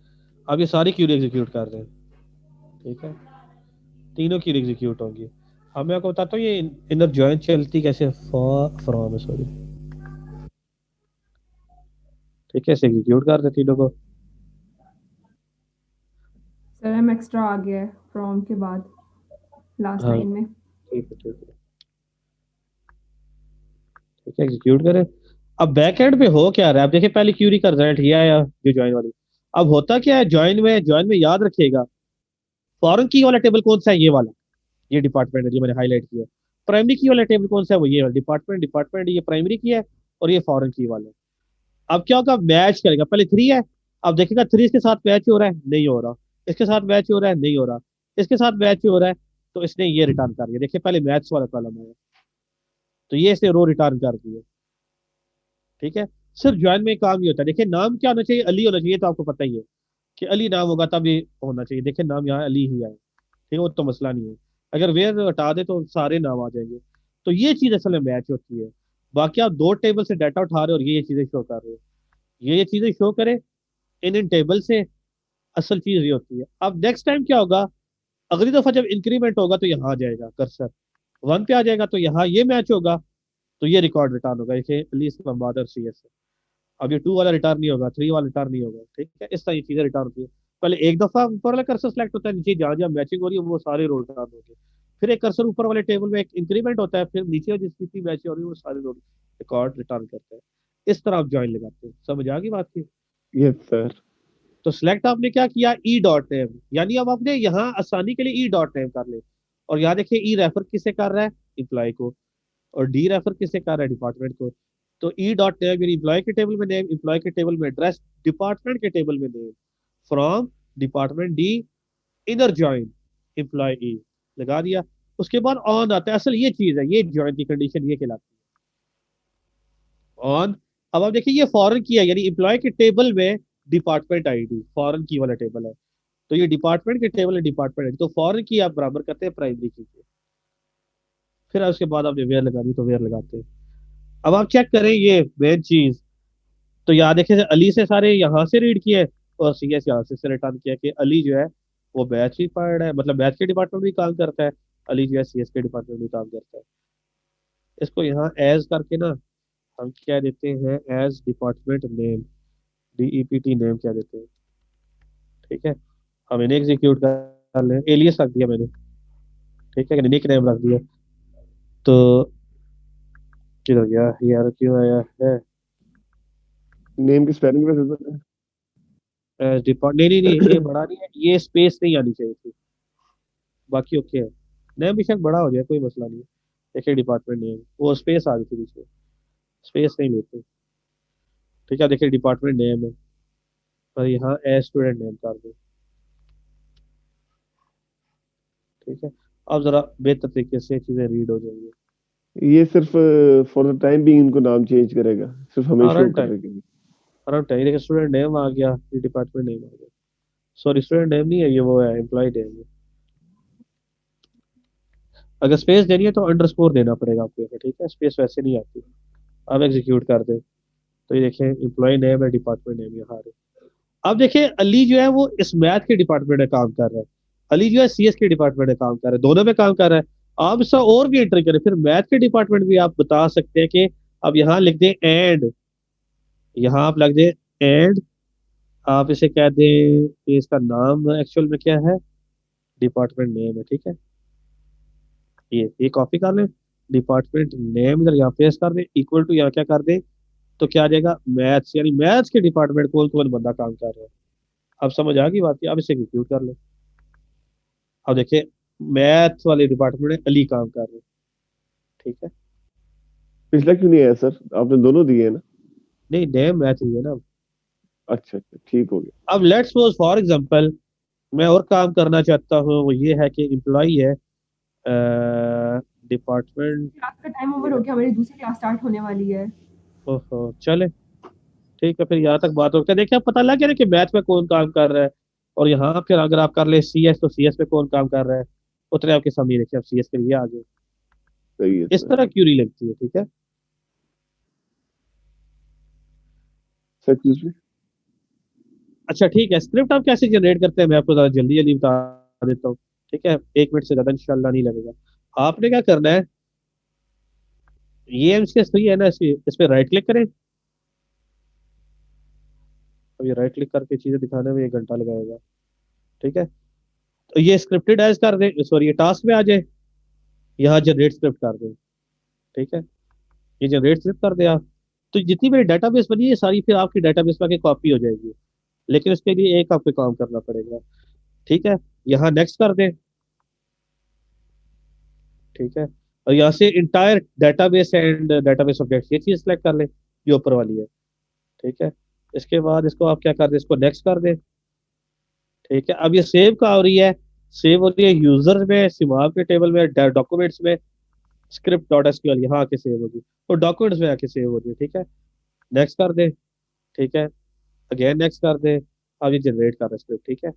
अब ये सारी क्यूरी एग्जीक्यूट कर रहे हैं, ठीक है, तीनों क्यूरी एग्जीक्यूट होंगी। अब मैं आपको बताता हूँ ये इनर जॉइन चलती कैसे, फ्रॉम सॉरी, ठीक है, इसे एग्जीक्यूट कर दे तीनों को। सर हम एक्स्ट्रा आ गया है फ्रॉम के बाद लास्ट हाँ लाइन में। ठीक है, ठीक है, ठीक है, एग्जीक्यूट करें। अब बैक एंड पे हो क्या रहा है, आप देखिए पहली क्यूरी का रिजल्ट ये आया जो ज्वाइन वाली। अब होता क्या है, ज्वाइन में याद रखिएगा, फॉरेन की वाला टेबल कौन सा है, ये वाला, ये डिपार्टमेंट है जो मैंने हाईलाइट किया। प्राइमरी की वाला टेबल कौन सा है, वो ये वाला डिपार्टमेंट ये प्राइमरी की है और ये फॉरेन की वाला है। अब क्या होगा, मैच करेगा, पहले 3 है, अब देखेगा 3 इसके साथ मैच हो रहा है, नहीं हो रहा, इसके साथ मैच हो रहा है, नहीं हो रहा, इसके साथ मैच हो रहा है, तो इसने ये रिटर्न कर दिया। देखिए पहले मैथ्स वाला कॉलम आया, तो ये इसने रो रिटर्न कर दिया, ठीक है। सिर्फ ज्वाइन में काम ही होता है। देखिए नाम क्या होना चाहिए, अली होना चाहिए, तो आपको पता ही है कि अली नाम होगा तब ये होना चाहिए। देखिए नाम यहाँ अली ही आए, ठीक है, वो तो मसला नहीं है। अगर वेयर हटा दे तो सारे नाम आ जाएंगे। तो ये चीज असल में मैच होती है। बाकी आप दो टेबल से डाटा उठा रहे हो और ये चीजें शो कर रहे हो, ये चीजें शो करे इन टेबल से, असल चीज ये होती है। अब नेक्स्ट टाइम क्या होगा, अगली दफा जब इंक्रीमेंट होगा तो यहाँ आ जाएगा कर्सर, वन पे आ जाएगा तो यहाँ ये मैच होगा, तो ये रिकॉर्ड रिटर्न होगा, इसे अली इस्लामाबाद और CS। अब ये 2 वाला रिटर्न नहीं होगा, 3 वाला रिटर्न नहीं होगा, ठीक है। इस तरह ये चीजें रिटर्न होती है। पहले एक दफा ऊपर वाला कर्सर सेलेक्ट होता है, नीचे जहाँ जहाँ मैचिंग हो रही है वो सारे रो रिटर्न होंगे। फिर एक कर्सर ऊपर वाले टेबल में एक इंक्रीमेंट होता है, फिर नीचे जिसकी भी मैच हो रही है वो सारे रो रिकॉर्ड रिटर्न करते हैं। इस तरह आप ज्वाइन लगाते हैं। समझ आ गई बात की? Yes sir. तो सिलेक्ट आपने क्या किया, ई डॉट नेम, यानी अब आपने यहाँ आसानी के लिए ई डॉट नेम कर ले। और यहाँ देखिए ई रेफर किसे कर रहा है, इम्प्लॉय को, और डी रेफर किसे कर रहा है, डिपार्टमेंट को। तो ई डॉट नेम यानी इम्प्लॉय के टेबल में नेम, इम्प्लॉय के टेबल में एड्रेस, डिपार्टमेंट के टेबल में name, from department D, inner join employee E, लगा दिया। उसके बाद ऑन आता है, असल ये चीज है, ये ज्वाइन की कंडीशन ये कहलाती है ऑन। अब आप देखिए ये फॉरेन की है, यानी इम्प्लॉय के टेबल में डिपार्टमेंट आईडी फॉरेन की वाला टेबल है, तो ये डिपार्टमेंट के टेबल है, डिपार्टमेंट आईडी, तो फॉरेन की आप बराबर करते हैं प्राइमरी की के। फिर उसके बाद आपने वेयर लगा दी तो वेयर लगाते हैं। अब आप चेक करें ये मेन चीज, तो यहाँ देखे अली से सारे यहाँ से रीड किए और CS यहाँ से रिटर्न किया कि अली जो है वो बैच ही पढ़ रहा है, मतलब बैच के डिपार्टमेंट में भी काम करता है, अली जो है CS के डिपार्टमेंट में भी काम करता है। इसको यहाँ एज करके ना हम क्या देते हैं, as department name, DEPT name क्या देते हैं, ठीक है। हम इन्हें एग्जीक्यूट कर लें, एलियस रख दिया मैंने, ठीक है, निक नेम रख दिया। तो किधर गया यार, क्यों आया है नेम की स्पेलिंग में सर। एज डिपार्ट, नहीं नहीं नहीं, ये बड़ा नहीं है, ये स्पेस नहीं आनी चाहिए थी, बाकी ओके है। नेम बेशक बड़ा हो जाए कोई मसला नहीं है। देखिए डिपार्टमेंट नेम वो स्पेस आ गई थी बीच में, स्पेस नहीं लेते, ठीक है। देखिए डिपार्टमेंट नेम है और यहाँ एज स्टूडेंट नेम कर दो, ठीक है। अब जरा बेहतर तरीके से चीजें रीड हो जाएंगी। ये सिर्फ फॉर द टाइम बीइंग इनको नाम चेंज करेगा, सिर्फ हमें शो अराउंड टाइम, करेगा। अराउंड टाइम, देखिए स्टूडेंट नेम आ गया, ये डिपार्टमेंट नेम आ गया, सॉरी स्टूडेंट नेम नहीं है ये, वो है एम्प्लॉय नेम है। अगर स्पेस देनी है तो अंडरस्कोर देना पड़ेगा आपको यहाँ, ठीक है, स्पेस वैसे नहीं आती। अब एग्जीक्यूट कर दे तो ये देखें एम्प्लॉय नेम है, डिपार्टमेंट नेम यहाँ है। अब देखिए अली जो है वो इस मैथ के डिपार्टमेंट में काम कर रहा है, अली जो है CS के डिपार्टमेंट में काम कर रहा है, दोनों में काम कर रहा है। आप इसका और भी एंटर करें, फिर मैथ के डिपार्टमेंट भी आप बता सकते हैं कि अब यहाँ लिख दें एंड, यहाँ आप लिख दें एंड, आप इसे कह दें कि इसका नाम एक्चुअल में क्या है, डिपार्टमेंट नेम है, ठीक है। ये कॉपी कर लें, डिपार्टमेंट नेम इधर यहाँ पेस्ट कर दें, इक्वल टू यहाँ क्या कर दें, तो क्या आ जाएगा, मैथ्स, यानी मैथ्स के डिपार्टमेंट कौन कौन बंदा काम कर रहा है। अब समझ आ गई बात की, अब इसे एग्जीक्यूट कर लें। अब देखिए मैथ वाले डिपार्टमेंट में अली काम कर रहे हैं, ठीक है। पिछला क्यों नहीं आया सर, आपने दोनों दिए हैं ना। नहीं नेम मैथ ही है ना। अच्छा अच्छा, ठीक हो गया। अब लेट्स सपोज फॉर एग्जांपल मैं और काम करना चाहता हूँ, वो ये है कि एम्प्लॉई है डिपार्टमेंट, क्लास का टाइम ओवर हो गया, हमारी दूसरी क्लास स्टार्ट होने वाली है। ओहो चले, ठीक है, फिर यहाँ तक बात होती है। देखिए अब पता लग गया ना कि मैथ में कौन काम कर रहा है, और यहाँ फिर अगर आप कर ले CS तो CS में कौन काम कर रहा है, उतने आपके सामने देखिए, अब CS के लिए आ गए। सही है इस सर। तरह क्यूरी लगती है, ठीक है। Sir excuse me. अच्छा ठीक है, स्क्रिप्ट आप कैसे जनरेट करते हैं मैं आपको जरा जल्दी जल्दी बता देता हूँ, ठीक है, 1 मिनट से ज्यादा इंशाल्लाह नहीं लगेगा। आपने क्या करना है, ये इसके सही है ना, इस पे राइट क्लिक करें। अब ये राइट क्लिक करके चीजें दिखाने में 1 घंटा लगाएगा, ठीक है। तो ये स्क्रिप्टेड एज कर दें, सॉरी ये टास्क में आ जाए, यहाँ जनरेट स्क्रिप्ट कर दें, ठीक है। ये जनरेट स्क्रिप्ट कर दे आप, तो जितनी मेरी डेटाबेस बनी है सारी फिर आपकी डेटाबेस में आके कॉपी हो जाएगी, लेकिन उसके लिए एक आपको काम करना पड़ेगा, ठीक है। यहाँ नेक्स्ट कर दें, ठीक है, और यहाँ से entire database and database object ये चीज सेलेक्ट कर लें जो ऊपर वाली है, ठीक है। इसके बाद इसको आप क्या कर दें, इसको नेक्स्ट कर दें, ठीक है। अब ये सेव कहाँ हो रही है, सेव हो रही है यूजर में, सिमाब के टेबल में, डॉक्यूमेंट्स में, स्क्रिप्ट डॉट एसक्यूएल यहाँ आके सेव होगी, तो डॉक्यूमेंट्स में आके सेव होगी, ठीक है। नेक्स्ट कर दे, ठीक है, अगेन नेक्स्ट कर दे। अब ये जनरेट कर रहा है स्क्रिप्ट, ठीक है।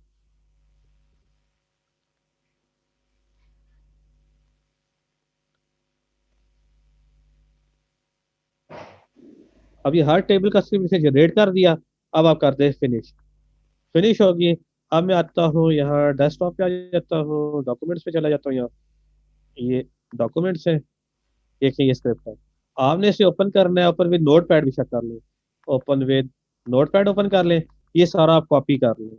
अब ये हर टेबल का स्क्रिप्ट इसे जनरेट कर दिया। अब आप कर दे फिनिश, फिनिश होगी। अब मैं आता हूँ यहाँ डेस्कटॉप पे आ जाता हूँ, डॉक्यूमेंट्स पे चला जाता हूँ, यहाँ ये डॉक्यूमेंट्स है, देखिए ये स्क्रिप्ट है, आपने इसे ओपन करना है, ओपन विद नोटपैड भी कर लें, ओपन विद नोटपैड ओपन कर लें, ये सारा आप कॉपी कर लें।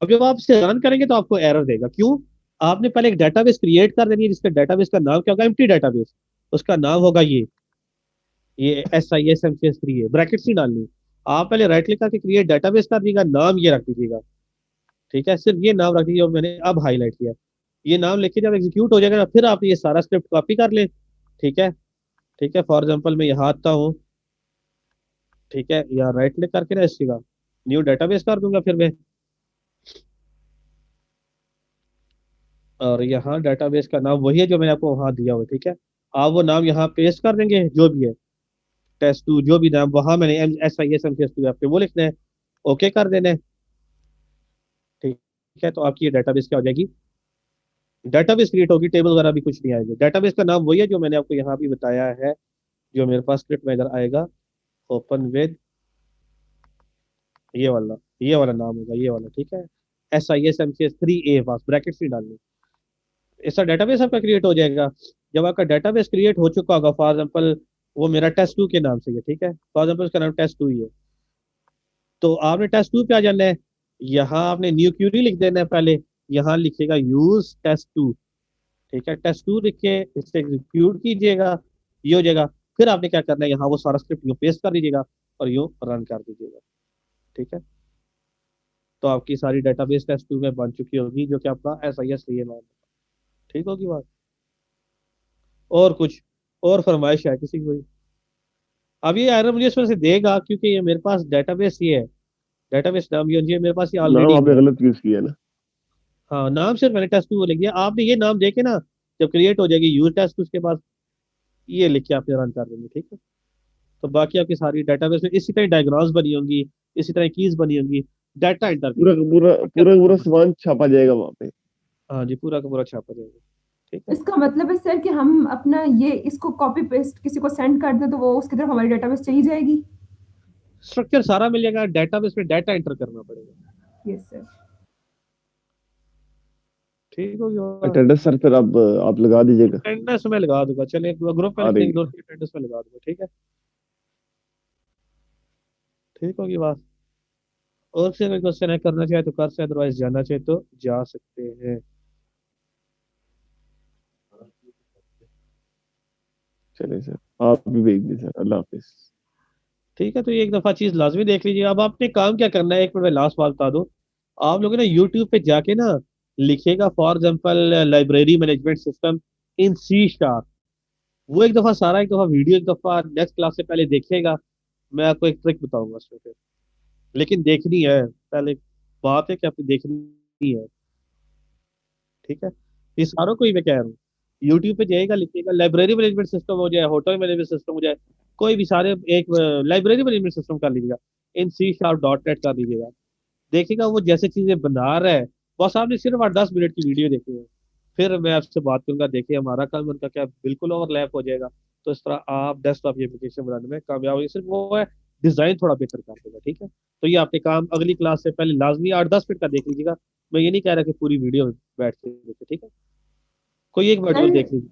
अब जब आप इसे रन करेंगे तो आपको एरर देगा, क्यों? आपने पहले एक डेटाबेस क्रिएट कर देनी है, जिसका डेटाबेस का नाम क्या होगा, एम्प्टी डेटाबेस, उसका नाम होगा ये SISMCS3 है, ब्रैकेट्स नहीं डालनी। आप पहले राइट क्लिक करके क्रिएट डेटाबेस कर दीजिएगा, नाम ये रख दीजिएगा, ठीक है, सिर्फ ये नाम रख दीजिए, मैंने अब हाईलाइट किया, ये नाम लेके जब एग्जीक्यूट हो जाएगा ना, फिर आप ये सारा स्क्रिप्ट कॉपी कर लें, ठीक है, ठीक है। फॉर एग्जाम्पल मैं यहाँ आता हूँ, ठीक है, या राइट क्लिक करके ना इसका न्यू डेटाबेस कर दूंगा फिर मैं, और यहाँ डेटाबेस का नाम वही है जो मैंने आपको वहाँ दिया हुआ है, ठीक है। आप वो नाम यहाँ पेस्ट कर देंगे, जो भी है, टेस्ट 2 जो भी नाम वहाँ मैंने SISMCS2 आपके वो लिखना है, ओके कर देना है, ठीक है। तो आपकी ये डेटाबेस क्या हो जाएगी, डेटाबेस क्रिएट होगी, टेबल वगैरह भी कुछ नहीं आएगी, डेटाबेस का नाम वही है जो मैंने आपको यहाँ भी बताया है, जो मेरे पास स्क्रिप्ट में इधर आएगा, ओपन विद ये वाला नाम होगा, ये वाला, ठीक है, SISMCS3A, पास ब्रैकेट्स नहीं डालनी, ऐसा डेटाबेस आपका क्रिएट हो जाएगा। जब आपका डेटाबेस क्रिएट हो चुका होगा, फॉर एग्जाम्पल वो मेरा टेस्ट 2 के नाम से है, ठीक है, फॉर एग्जाम्पल उसका नाम टेस्ट 2 ही है, तो आपने टेस्ट 2 पे आ जाना है, यहाँ आपने न्यू क्यूरी लिख देना है पहले, यहाँ लिखेगा यूज टेस्ट 2, ठीक है, टेस्ट 2 लिख के इसे एग्जीक्यूट कीजिएगा, ये हो जाएगा। फिर आपने क्या करना है, यहाँ वो सारा स्क्रिप्ट यूँ पेस्ट कर दीजिएगा और यूँ रन कर दीजिएगा, ठीक है। तो आपकी सारी डेटाबेस टेस्ट 2 में बन चुकी होगी, जो कि आपका SIS3 नाम है, ठीक होगी बात। और कुछ और फरमाइश है किसी की कोई? अब ये आयरन मुझे इसमें से देगा, क्योंकि ये मेरे पास डेटाबेस ये है, डेटाबेस नाम ये मेरे पास ये नाम ऑलरेडी आपने है। गलत यूज किया ना। हाँ, नाम सिर्फ मैंने टेस्ट 2 लिख दिया, आपने ये नाम देके ना, जब क्रिएट हो जाएगी यूज टेस्ट, उसके बाद ये लिख के आपने रन कर देंगे, ठीक है। तो बाकी आपकी सारी डेटाबेस में इसी तरह डायग्राम्स बनी होंगी, इसी तरह कीज बनी होंगी, डाटा एंटर पूरा का करना पूरा आपका पूरा का काम पूरा है। सामान छापा जाएगा वहां पे। हाँ जी, पूरा का पूरा छापा जाएगा, ठीक है। इसका मतलब है सर कि हम अपना ये इसको कॉपी पेस्ट किसी को सेंड कर दें तो वो उसकी तरफ हमारी डेटाबेस चली जाएगी। स्ट्रक्चर सारा मिल जाएगा, डेटाबेस में डाटा एंटर करना पड़ेगा, यस सर। ठीक होगी बात। अटेंडेंस सर फिर आप लगा दीजिएगा। अटेंडेंस में लगा दूंगा, चलिए ग्रुप में आ लिख रही देंगे, दोनों की अटेंडेंस में लगा दूंगा, ठीक है, ठीक होगी बात। और से कोई क्वेश्चन है करना चाहे तो कर से, अदरवाइज जाना चाहे तो जा सकते हैं। चलिए सर, आप भी भेज दीजिए सर। अल्लाह हाफिज। ठीक है, तो ये एक दफा चीज लाजमी देख लीजिए। अब आपने काम क्या करना है, एक मिनट में लास्ट बात बता दो, आप लोग ना यूट्यूब पे जाके ना लिखेगा for example library management system in C#, वो एक दफा सारा एक दफा वीडियो एक दफा नेक्स्ट क्लास से पहले देखेगा, मैं आपको एक ट्रिक बताऊंगा उसमें फिर, लेकिन देखनी है पहले, बात है कि आपको देखनी है, ठीक है। ये सारों को ही मैं कह रहा हूँ, यूट्यूब पे जाएगा, लिखेगा लाइब्रेरी मैनेजमेंट सिस्टम हो जाए, होटल मैनेजमेंट सिस्टम हो जाए, कोई भी सारे एक लाइब्रेरी मैनेजमेंट सिस्टम कर लीजिएगा, इन C#.net कर दीजिएगा, देखिएगा वो जैसे चीजें बना रहा है, बस आपने सिर्फ 8-10 मिनट की वीडियो देखनी है, फिर मैं आपसे बात करूंगा, देखिए हमारा काम उनका क्या बिल्कुल ओवरलैप हो जाएगा, तो इस तरह आप डेस्कटॉप एप्लीकेशन बनाने में कामयाब होंगे, सिर्फ वो है डिजाइन थोड़ा बेहतर कर देगा, ठीक है। तो ये आपके काम अगली क्लास से पहले लाजमी 8-10 मिनट का देख लीजिएगा, मैं ये नहीं कह रहा कि पूरी वीडियो बैठ के देखे, ठीक है, कोई एक मॉड्यूल सर देख लीजिए,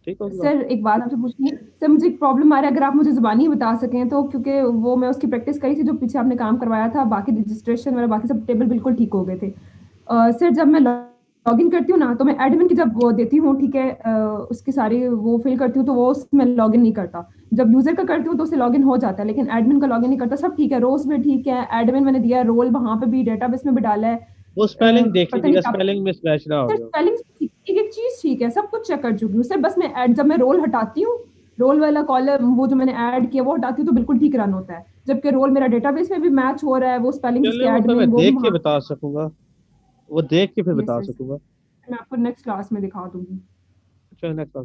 ठीक होगी बात। सर एक बात आपसे पूछनी है सर, मुझे एक प्रॉब्लम आ रहा है, अगर आप मुझे जुबानी बता सकें तो, क्योंकि वो मैं उसकी प्रैक्टिस करी थी जो पीछे आपने काम करवाया था, बाकी रजिस्ट्रेशन वगैरह बाकी सब टेबल बिल्कुल ठीक हो गए थे। सर जब मैं लॉग इन करती हूँ ना तो मैं एडमिन की जब वो देती हूँ, ठीक है, उसकी सारी वो फिल करती हूँ तो वो उसमें लॉग इन नहीं करता। जब यूजर का करती हूँ तो उसे लॉग इन हो जाता है, लेकिन एडमिन का लॉग इन नहीं करता। सब ठीक है, रोज भी ठीक है, एडमिन मैंने दिया है, रोल वहां पे भी डेटाबेस में भी डाला है। वो स्पेलिंग देख पता नहीं लीजिएगा, क्या स्पेलिंग में स्क्रैच ना हो सर, गया। स्पेलिंग एक एक चीज ठीक है, सब कुछ चेक कर चुकी हूँ सर, बस मैं जब मैं रोल हटाती हूँ, रोल वाला कॉलम वो जो मैंने ऐड किया वो हटाती हूँ तो बिल्कुल ठीक रन होता है, जबकि रोल मेरा डेटाबेस में भी मैच हो रहा है, वो स्पेलिंग चलिए उसके वो फिर एडमिन मैं वो भी देख के वहां। बता सकूंगा, वो देख के फिर यस बता सर, सकूंगा। मैं आपको नेक्स्ट क्लास में दिखा दूंगी। चलो नेक्स्ट